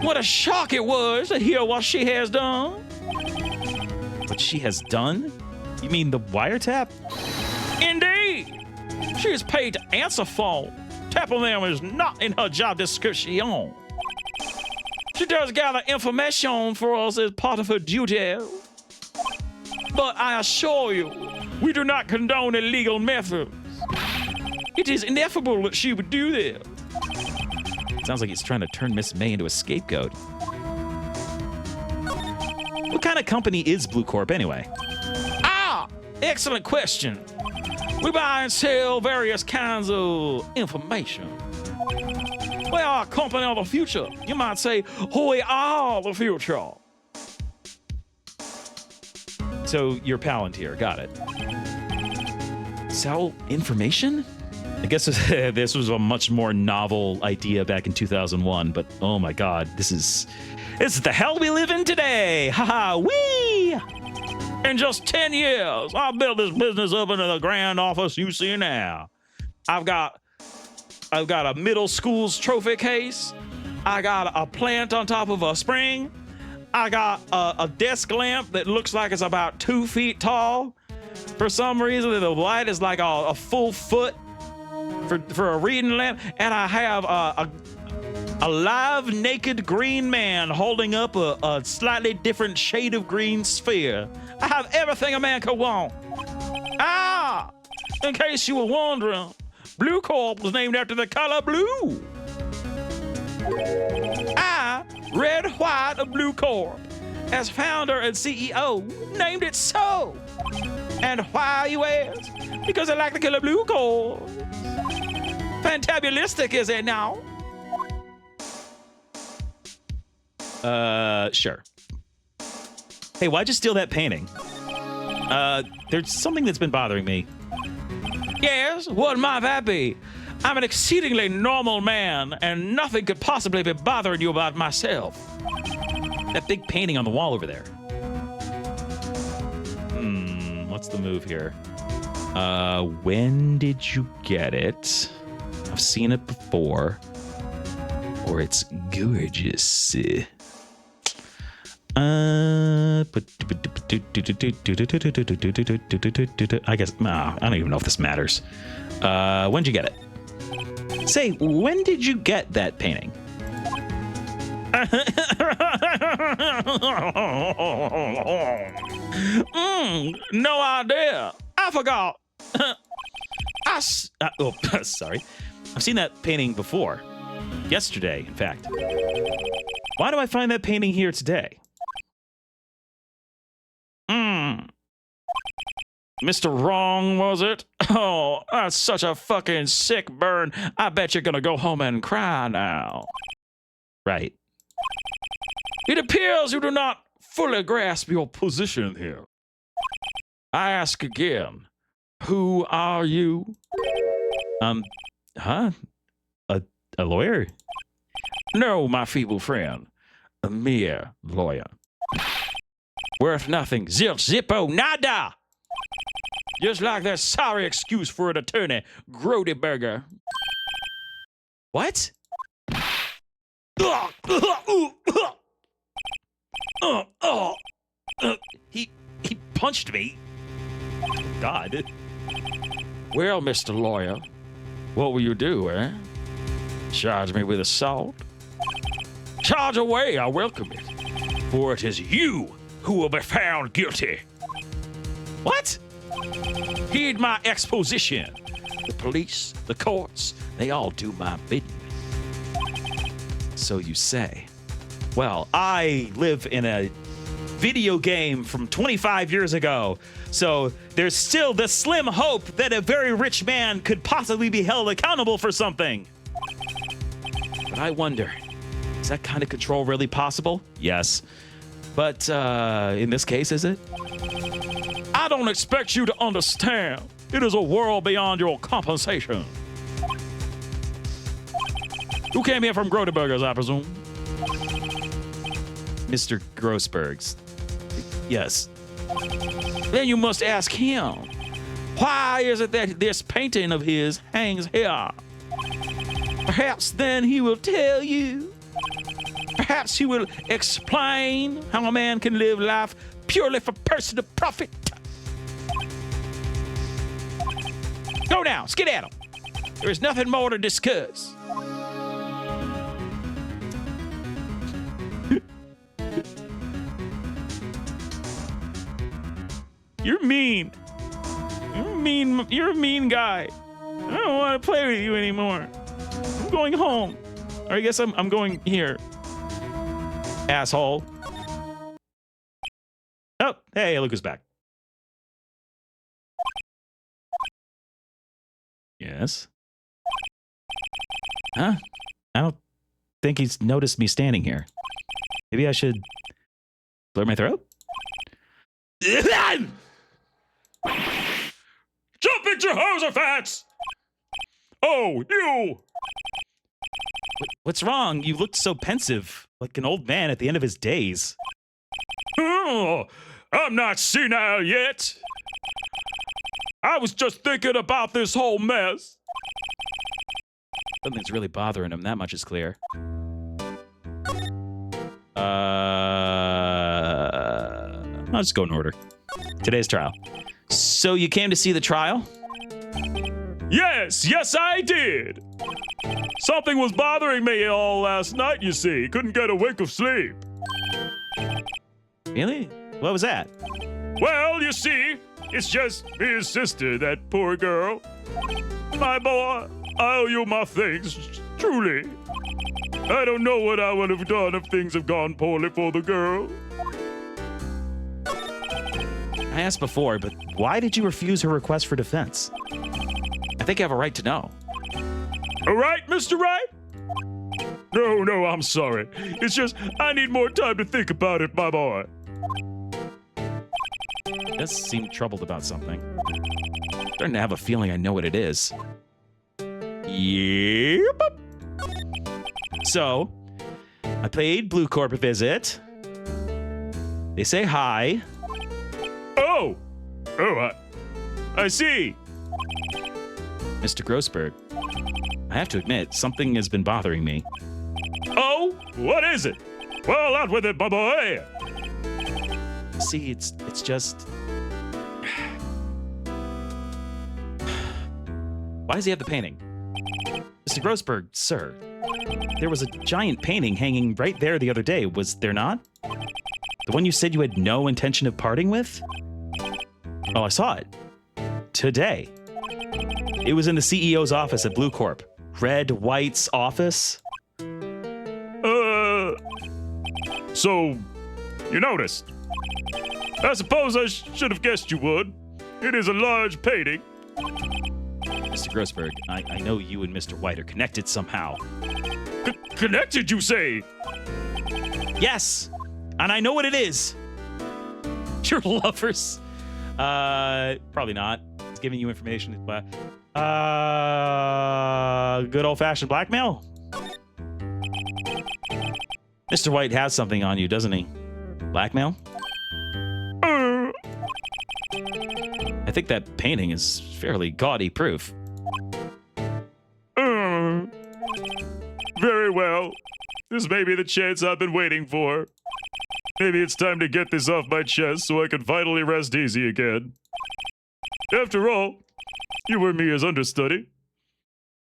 What a shock it was to hear what she has done. What she has done? You mean the wiretap? Indeed. She is paid to answer phone. Tapping them is not in her job description. She does gather information for us as part of her duty. But I assure you, we do not condone illegal methods. It is ineffable that she would do this. Sounds like he's trying to turn Miss May into a scapegoat. What kind of company is Blue Corp anyway? Excellent question. We buy and sell various kinds of information. We are a company of the future. You might say, we are the future. So you're Palantir, got it. Sell information? I guess this was a much more novel idea back in 2001, but oh my god, this is the hell we live in today! Haha, wee! In just 10 years, I built this business up into the grand office you see now. I've got a middle school's trophy case. I got a plant on top of a spring. I got a desk lamp that looks like it's about 2 feet tall. For some reason, the light is like a full foot for a reading lamp. And I have a live naked green man holding up a slightly different shade of green sphere. I have everything a man could want. In case you were wondering, Blue Corp was named after the color blue. I, Red White of Blue Corp, as founder and CEO, named it so. And why, you ask? Because I like the color blue corp. Fantabulistic, is it now? Sure. Hey, why'd you steal that painting? There's something that's been bothering me. Yes, what might that be? I'm an exceedingly normal man, and nothing could possibly be bothering you about myself. That big painting on the wall over there. What's the move here? When did you get it? I've seen it before. Or it's gorgeous. I guess, I don't even know if this matters. When'd you get it? Say, when did you get that painting? No idea. I forgot. Sorry. I've seen that painting before. Yesterday, in fact. Why do I find that painting here today? Mr. Wrong, was it? Oh, that's such a fucking sick burn. I bet you're gonna go home and cry now. Right. It appears you do not fully grasp your position here. I ask again, who are you? A lawyer? No, my feeble friend. A mere lawyer. Worth nothing. Zilch, zippo, nada! Just like that sorry excuse for an attorney, Grody Burger. What? He punched me. God. Well, Mr. Lawyer, what will you do, eh? Charge me with assault? Charge away, I welcome it. For it is you who will be found guilty. What? Heed my exposition. The police, the courts, they all do my bidding. So you say. Well, I live in a video game from 25 years ago, so there's still the slim hope that a very rich man could possibly be held accountable for something. But I wonder, is that kind of control really possible? Yes. But in this case, is it? I don't expect you to understand. It is a world beyond your compensation. You came here from Grody Burgers, I presume? Mr. Grossberg's. Yes. Then you must ask him, why is it that this painting of his hangs here? Perhaps then he will tell you. Perhaps he will explain how a man can live life purely for personal profit. Go now, skedaddle. There is nothing more to discuss. You're mean. You're a mean guy. I don't want to play with you anymore. I'm going home. Or I guess I'm going here. Asshole. Oh, hey, look who's back. Yes. Huh? I don't think he's noticed me standing here. Maybe I should clear my throat? Jumping Jehoshaphat! Oh, you! What's wrong? You looked so pensive, like an old man at the end of his days. Oh, I'm not senile yet. I was just thinking about this whole mess. Something's really bothering him. That much is clear. I'll just go in order. Today's trial. So you came to see the trial? Yes, I did. Something was bothering me all last night, you see. Couldn't get a wink of sleep. Really? What was that? Well, you see, it's just his sister, that poor girl. My boy, I owe you my thanks, truly. I don't know what I would have done if things have gone poorly for the girl. I asked before, but why did you refuse her request for defense? I think I have a right to know. All right, Mr. Wright? No, I'm sorry. It's just I need more time to think about it, my boy. He does seem troubled about something. Starting to have a feeling I know what it is. Yep. So, I paid Blue Corp a visit. They say hi. Oh, I see. Mr. Grossberg, I have to admit, something has been bothering me. Oh, what is it? Well, out with it, my boy. See, it's just... Why does he have the painting? Mr. Grossberg, sir, there was a giant painting hanging right there the other day, was there not? The one you said you had no intention of parting with? Oh, I saw it. Today. It was in the CEO's office at Blue Corp. Red White's office. So, you noticed. I suppose I should have guessed you would. It is a large painting. Mr. Grossberg, I know you and Mr. White are connected somehow. Connected, you say? Yes, and I know what it is. You're lovers. Probably not. It's giving you information. Good old-fashioned blackmail. Mr. White has something on you, doesn't he? Blackmail? I think that painting is fairly gaudy proof. Very well. This may be the chance I've been waiting for. Maybe it's time to get this off my chest so I can finally rest easy again. After all, you were Mia's understudy.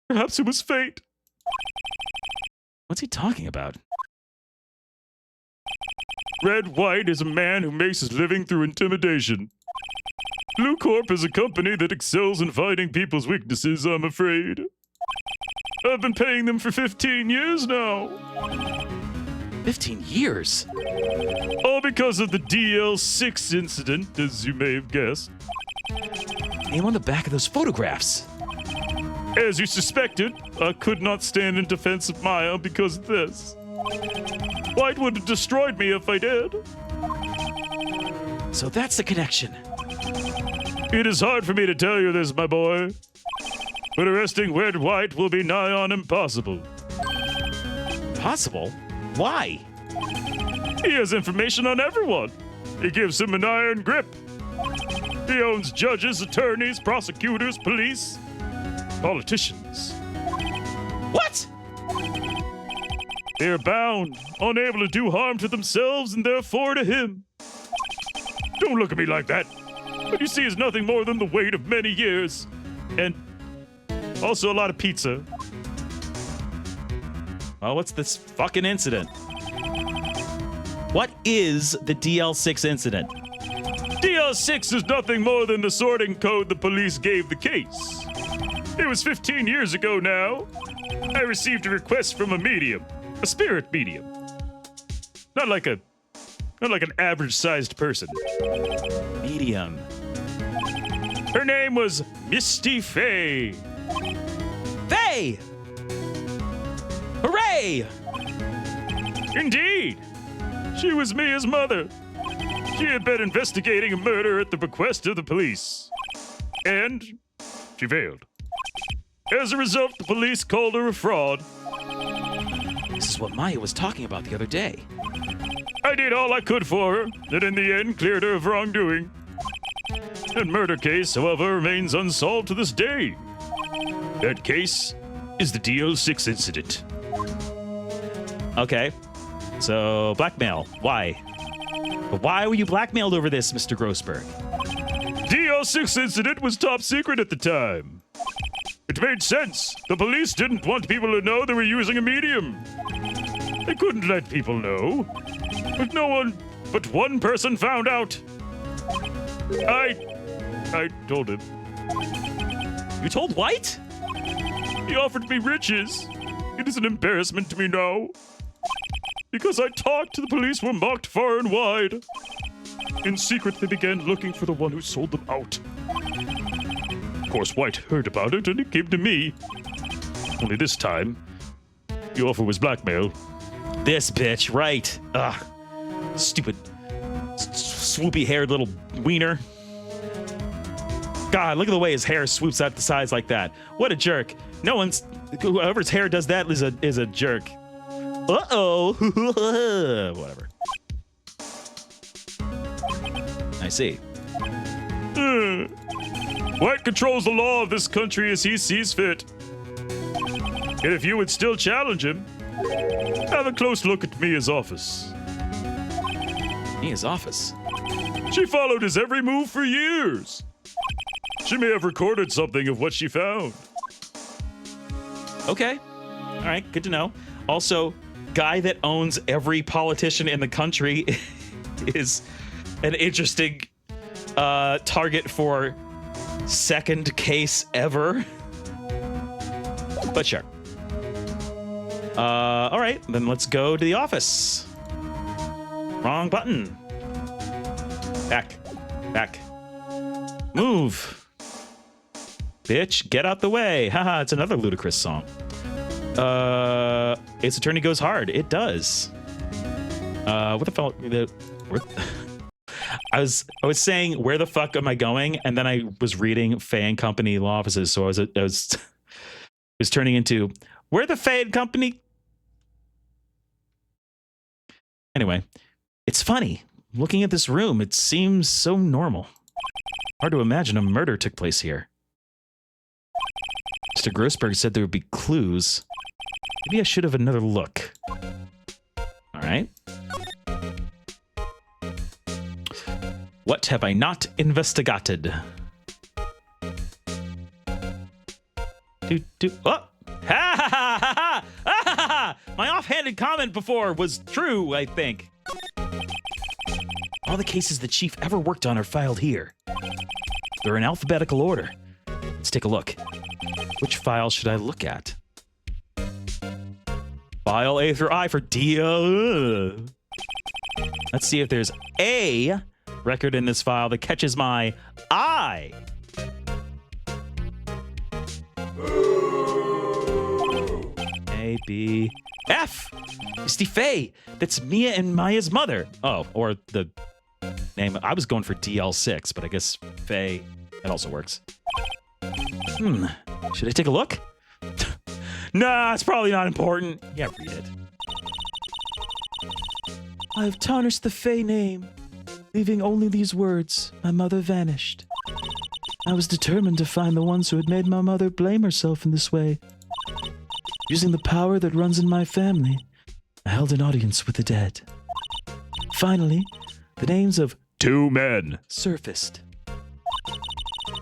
Perhaps it was fate. What's he talking about? Red White is a man who makes his living through intimidation. Blue Corp is a company that excels in finding people's weaknesses, I'm afraid. I've been paying them for 15 years now. 15 years? All because of the DL6 incident, as you may have guessed. Name on the back of those photographs. As you suspected, I could not stand in defense of Maya because of this. White would have destroyed me if I did. So that's the connection. It is hard for me to tell you this, my boy. But arresting Red White will be nigh on impossible. Possible? Why? He has information on everyone. He gives him an iron grip. He owns judges, attorneys, prosecutors, police, politicians. What? They are bound, unable to do harm to themselves and therefore to him. Don't look at me like that. What you see is nothing more than the weight of many years. And also a lot of pizza. Well, what's this fucking incident? What is the DL6 incident? DL6 is nothing more than the sorting code the police gave the case. It was 15 years ago now. I received a request from a medium, a spirit medium. Not like an average-sized person. Medium. Her name was Misty Faye. Faye! Hooray! Indeed. She was Mia's mother. She had been investigating a murder at the request of the police. And she failed. As a result, the police called her a fraud. This is what Maya was talking about the other day. I did all I could for her, and in the end cleared her of wrongdoing. That murder case, however, remains unsolved to this day. That case is the DL6 incident. Okay. So, blackmail. Why? But why were you blackmailed over this, Mr. Grossberg? DL6 incident was top secret at the time. It made sense. The police didn't want people to know they were using a medium. They couldn't let people know. But one person found out. I told him. You told White? He offered me riches. It is an embarrassment to me now. Because I talked, the police were mocked far and wide. In secret, they began looking for the one who sold them out. Of course, White heard about it, and he came to me. Only this time, the offer was blackmail. This bitch, right. Ugh. Stupid, swoopy-haired little wiener. God, look at the way his hair swoops out the sides like that. What a jerk. No one's... Whoever's hair does that is a jerk. Uh-oh. Whatever. I see. White controls the law of this country as he sees fit. And if you would still challenge him, have a close look at Mia's office. Mia's office? She followed his every move for years. She may have recorded something of what she found. Okay. All right, good to know. Also, guy that owns every politician in the country is an interesting target for second case ever. But sure. All right, then let's go to the office. Wrong button. Back. Move. Bitch, get out the way. Haha, it's another ludicrous song. Ace Attorney goes hard. It does. What the fuck? I was saying, where the fuck am I going? And then I was reading Faye and Company law offices, so I was turning into where the Faye and Company. Anyway, it's funny. Looking at this room, it seems so normal. Hard to imagine a murder took place here. Mr. Grossberg said there would be clues. Maybe I should have another look. All right. What have I not investigated? Oh! Ha ha ha ha ha! My offhanded comment before was true, I think. All the cases the chief ever worked on are filed here. They're in alphabetical order. Let's take a look. Which file should I look at? File A through I for D. Let's see if there's a record in this file that catches my eye. A, B, F. It's the Faye. That's Mia and Maya's mother. Oh, or the name. I was going for DL6, but I guess Faye. That also works. Should I take a look? Nah, it's probably not important. Yeah, read it. I have tarnished the Faye name, leaving only these words. My mother vanished. I was determined to find the ones who had made my mother blame herself in this way. Using the power that runs in my family, I held an audience with the dead. Finally, the names of 2 men surfaced.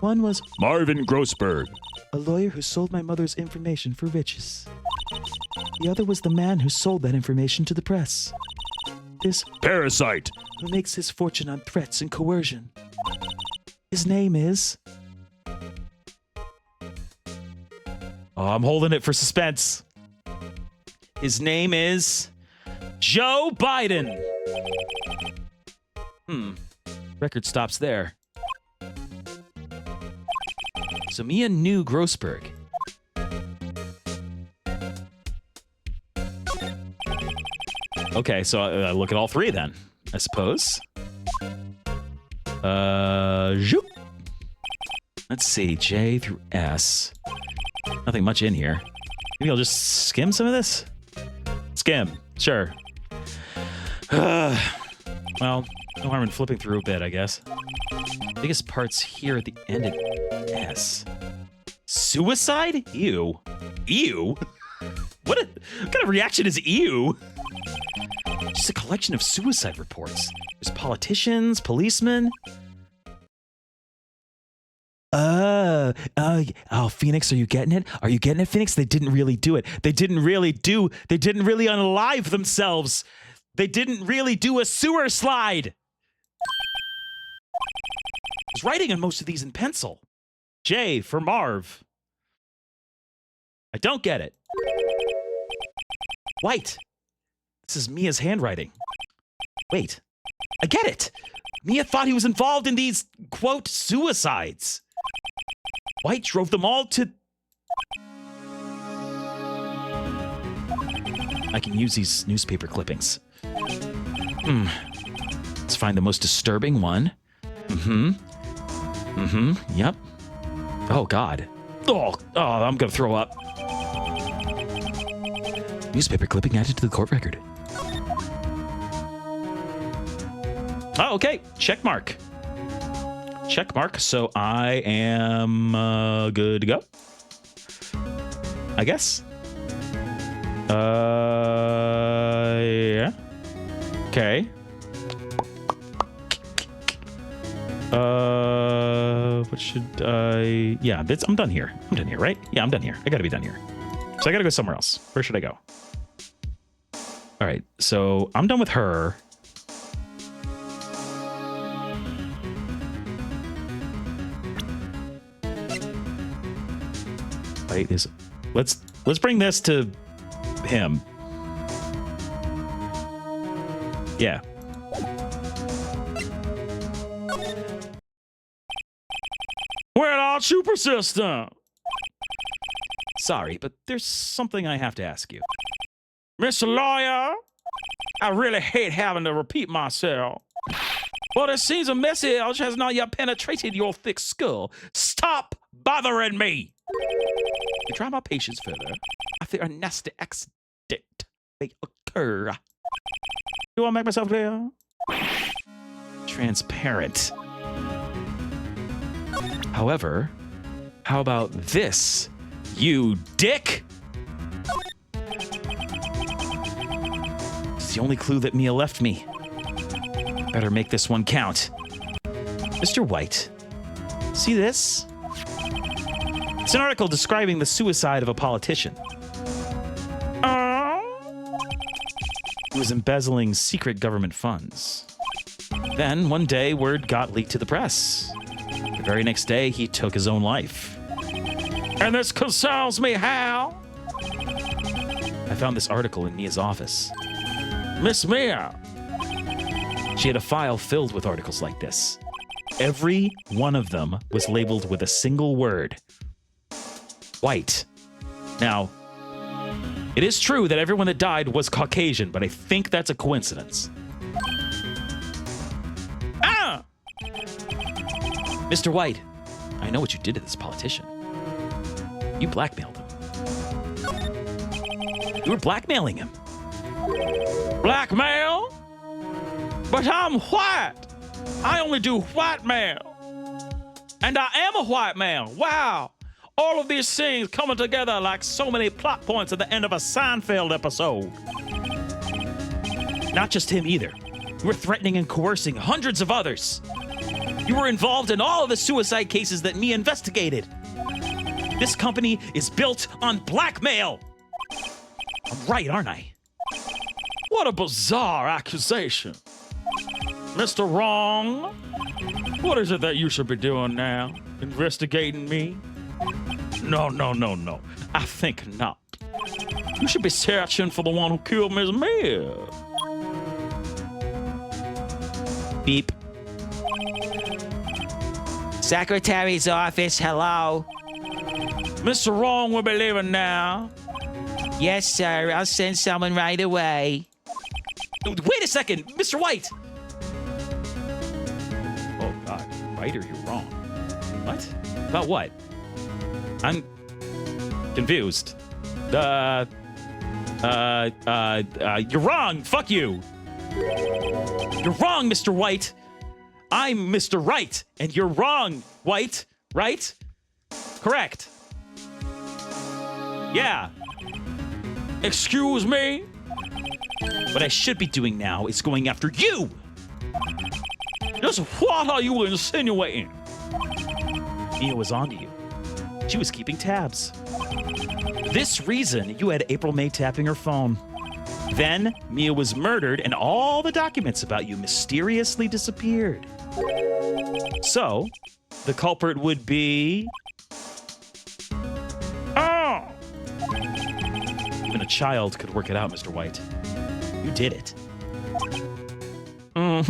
One was Marvin Grossberg, a lawyer who sold my mother's information for riches. The other was the man who sold that information to the press. This Parasite, who makes his fortune on threats and coercion. His name is... Oh, I'm holding it for suspense. His name is... Joe Biden. Record stops there. So Mia knew Grossberg. Okay, so I look at all three then, I suppose. Zoop. Let's see, J through S. Nothing much in here. Maybe I'll just skim some of this? Skim, sure. Well, no harm in flipping through a bit, I guess. Biggest parts here at the end of S. Suicide? Ew. Ew? What kind of reaction is ew? Just a collection of suicide reports. There's politicians, policemen. Oh, Phoenix, are you getting it? Are you getting it, Phoenix? They didn't really do it. They didn't really unalive themselves. They didn't really do a sewer slide. I was writing on most of these in pencil. J for Marv. I don't get it. White. This is Mia's handwriting. Wait, I get it. Mia thought he was involved in these, quote, suicides. White drove them all to... I can use these newspaper clippings. Let's find the most disturbing one. Yep. Oh, God. Oh, I'm going to throw up. Newspaper clipping added to the court record. Oh, okay. Check mark. Check mark. So I am good to go. I guess. Yeah. Okay. What should I? Yeah, I'm done here. I'm done here, right? Yeah, I'm done here. I gotta be done here. So I gotta go somewhere else. Where should I go? All right. So I'm done with her. Wait, let's bring this to him. Yeah. Where aren't you persistent? Sorry, but there's something I have to ask you. Mr. Lawyer, I really hate having to repeat myself. But it seems a message has not yet penetrated your thick skull. Stop bothering me. To try my patience further, I fear a nasty accident may occur. Do I make myself clear? Transparent. However, how about this, you dick? It's the only clue that Mia left me. Better make this one count. Mr. White, see this? It's an article describing the suicide of a politician. He was embezzling secret government funds. Then, one day, word got leaked to the press. The very next day, he took his own life. And this concerns me how? I found this article in Mia's office. Miss Mia. She had a file filled with articles like this. Every one of them was labeled with a single word. White. Now, it is true that everyone that died was Caucasian, but I think that's a coincidence. Ah! Mr. White, I know what you did to this politician. You blackmailed him. You were blackmailing him. Blackmail? But I'm white. I only do white mail. And I am a white man. Wow. All of these things coming together like so many plot points at the end of a Seinfeld episode. Not just him either. You were threatening and coercing hundreds of others. You were involved in all of the suicide cases that Mia investigated. This company is built on blackmail. I'm right, aren't I? What a bizarre accusation. Mr. Wrong, what is it that you should be doing now? Investigating me? No. I think not. You should be searching for the one who killed Miss Mia. Beep. Secretary's office, hello. Mr. Wrong will be leaving now. Yes, sir. I'll send someone right away. Wait a second, Mr. White. Oh, God. Right or you're wrong? What? About what? I'm confused. You're wrong. Fuck you. You're wrong, Mr. White. I'm Mr. Wright, and you're wrong, White. Right? Correct. Yeah. Excuse me? What I should be doing now is going after you. Just what are you insinuating? Mia was onto you. She was keeping tabs. This reason, you had April May tapping her phone. Then, Mia was murdered, and all the documents about you mysteriously disappeared. So, the culprit would be... Oh! Even a child could work it out, Mr. White. You did it. No.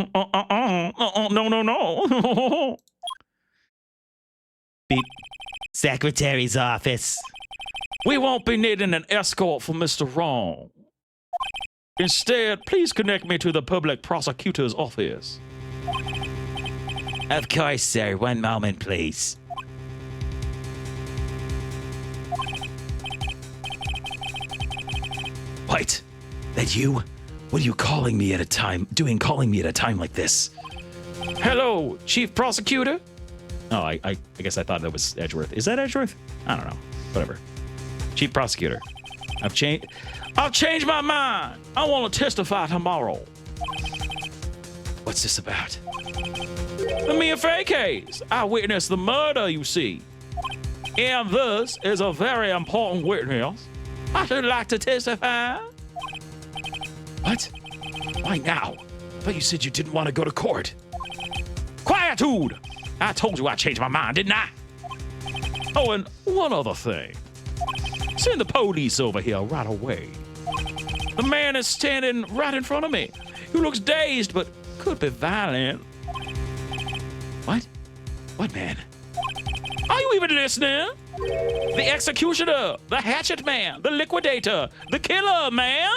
Beep. Secretary's office. We won't be needing an escort for Mr. Wrong. Instead, please connect me to the public prosecutor's office. Of course, sir. One moment, please. And you? What are you calling me at a time like this? Hello, Chief Prosecutor. Oh, I guess I thought that was Edgeworth. Is that Edgeworth? I don't know. Whatever. Chief Prosecutor. I've changed my mind. I want to testify tomorrow. What's this about? The Mia Fey case. I witnessed the murder, you see. And this is a very important witness. I should like to testify. What? Why now? I thought you said you didn't want to go to court. Quietude! I told you I changed my mind, didn't I? Oh, and one other thing. Send the police over here right away. The man is standing right in front of me. He looks dazed, but could be violent. What? What man? Are you even listening? The executioner, the hatchet man, the liquidator, the killer, man!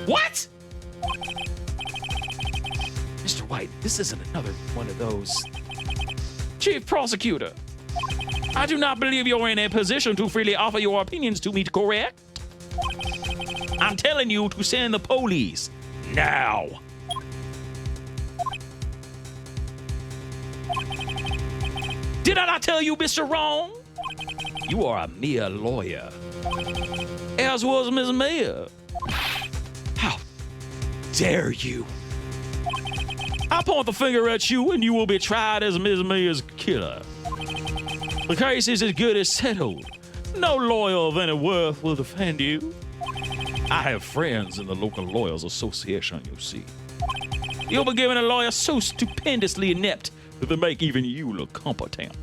What? Mr. White, this isn't another one of those. Chief Prosecutor, I do not believe you're in a position to freely offer your opinions to me, correct? I'm telling you to send the police now. Did I not tell you, Mr. Wrong? You are a mere lawyer. As was Ms. Mia. How dare you? I point the finger at you and you will be tried as Ms. Mia's killer. The case is as good as settled. No lawyer of any worth will defend you. I have friends in the local lawyers association, you see. You'll be given a lawyer so stupendously inept that they make even you look competent.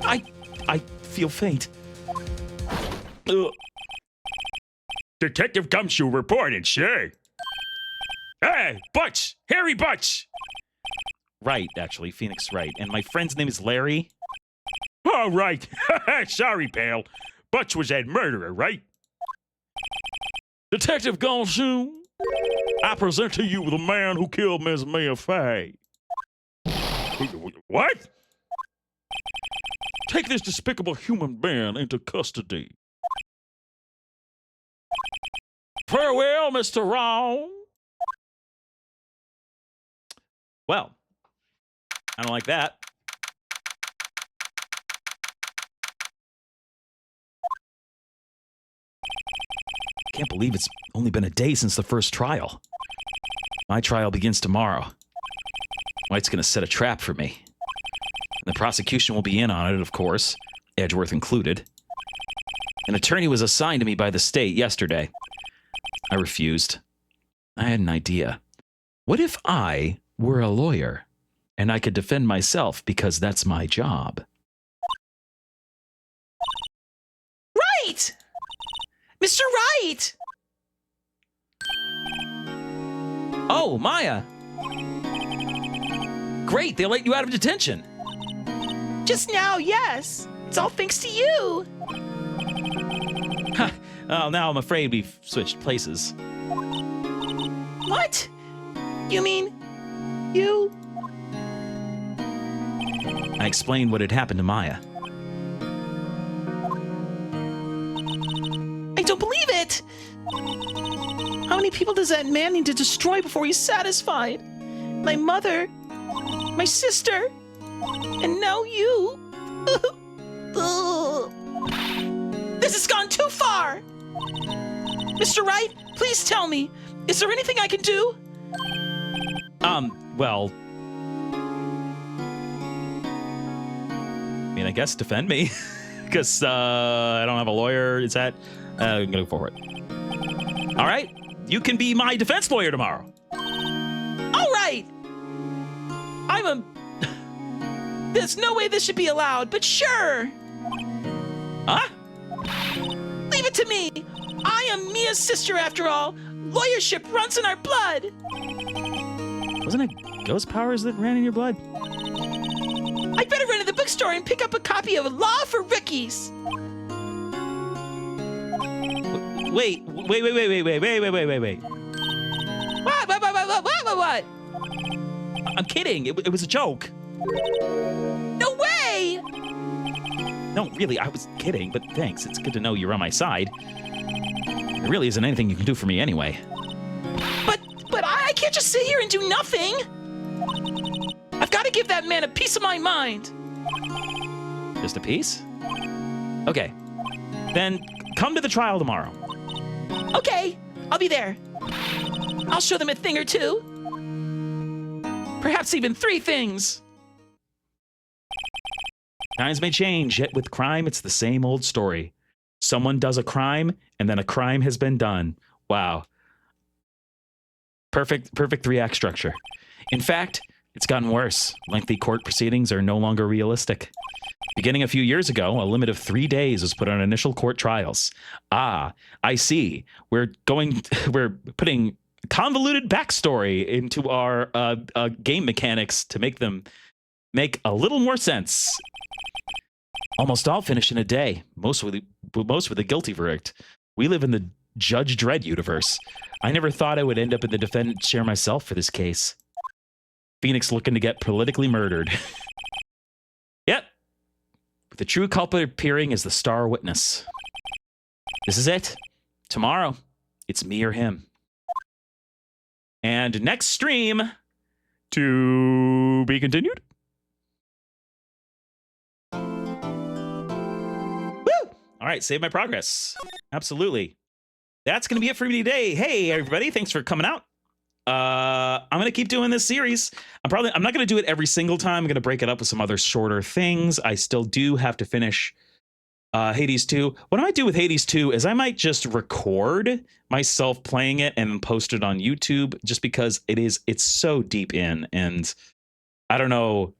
I feel faint. Detective Gumshoe reported, sure. Hey, Butch! Harry Butch! Wright, actually. Phoenix Wright. And my friend's name is Larry. Oh, right. Sorry, pal. Butch was that murderer, right? Detective Gumshoe, I present to you the man who killed Ms. Mia Fey. What? Take this despicable human being into custody. Farewell, Mr. Wrong. Well, I don't like that. I can't believe it's only been a day since the first trial. My trial begins tomorrow. White's going to set a trap for me. The prosecution will be in on it, of course, Edgeworth included. An attorney was assigned to me by the state yesterday. I refused. I had an idea. What if I were a lawyer and I could defend myself because that's my job? Right! Mr. Wright! Oh, Maya! Great, they let you out of detention. Just now, yes. It's all thanks to you. Oh, now I'm afraid we've switched places. What? You mean you? I explained what had happened to Maya. I don't believe it. How many people does that man need to destroy before he's satisfied? My mother, my sister, and now you. This has gone too far. Mr. Wright, please tell me, is there anything I can do? Well... I mean, I guess defend me. Because, I don't have a lawyer. Is that... I'm gonna go for it. All right. You can be my defense lawyer tomorrow. All right. There's no way this should be allowed, but sure. Huh? Leave it to me. I am Mia's sister after all. Lawyership runs in our blood. Wasn't it ghost powers that ran in your blood? I'd better run to the bookstore and pick up a copy of Law for Rookies. Wait. What? I'm kidding. It was a joke. No way! No, really, I was kidding, but thanks. It's good to know you're on my side. There really isn't anything you can do for me anyway. But I can't just sit here and do nothing. I've got to give that man a piece of my mind. Just a piece? Okay. Then come to the trial tomorrow. Okay, I'll be there. I'll show them a thing or two. Perhaps even 3 things. Times may change, yet with crime, it's the same old story. Someone does a crime, and then a crime has been done. Wow. Perfect 3-act structure. In fact, it's gotten worse. Lengthy court proceedings are no longer realistic. Beginning a few years ago, a limit of 3 days was put on initial court trials. Ah, I see. We're putting convoluted backstory into our game mechanics to make them make a little more sense. Almost all finish in a day, most with a guilty verdict. We live in the Judge Dredd universe. I never thought I would end up in the defendant chair myself for this case. Phoenix looking to get politically murdered. Yep. With the true culprit appearing as the star witness. This is it. Tomorrow, it's me or him. And next stream, to be continued. Woo! All right, save my progress. Absolutely. That's going to be it for me today. Hey, everybody, thanks for coming out. I'm going to keep doing this series. I'm not going to do it every single time. I'm going to break it up with some other shorter things. I still do have to finish Hades 2. What I might do with Hades 2 is I might just record myself playing it and post it on YouTube, just because it's so deep in, and I don't know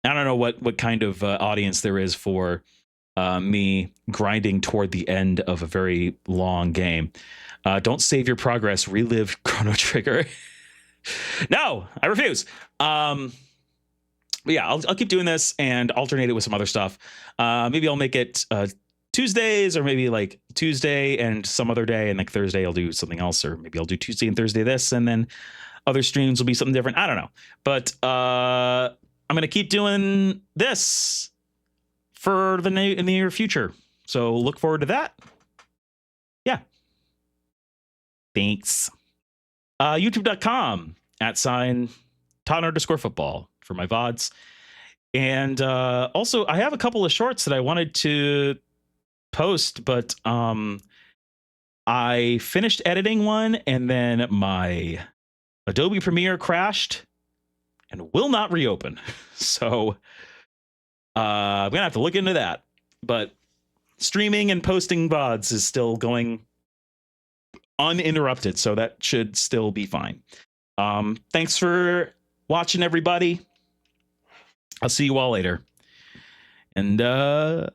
what kind of audience there is for me grinding toward the end of a very long game. Don't save your progress. Relive Chrono Trigger. No, I refuse. But yeah, I'll keep doing this and alternate it with some other stuff. Maybe I'll make it Tuesdays, or maybe like Tuesday and some other day, and like Thursday I'll do something else, or maybe I'll do Tuesday and Thursday this, and then other streams will be something different. I don't know. But I'm going to keep doing this for the near future. So look forward to that. Yeah. Thanks. YouTube.com @Todd_football for my VODs. And also, I have a couple of shorts that I wanted to post, but I finished editing one, and then my Adobe Premiere crashed and will not reopen. So I'm going to have to look into that. But streaming and posting VODs is still going uninterrupted, so that should still be fine. Thanks for watching, everybody. I'll see you all later. And bye.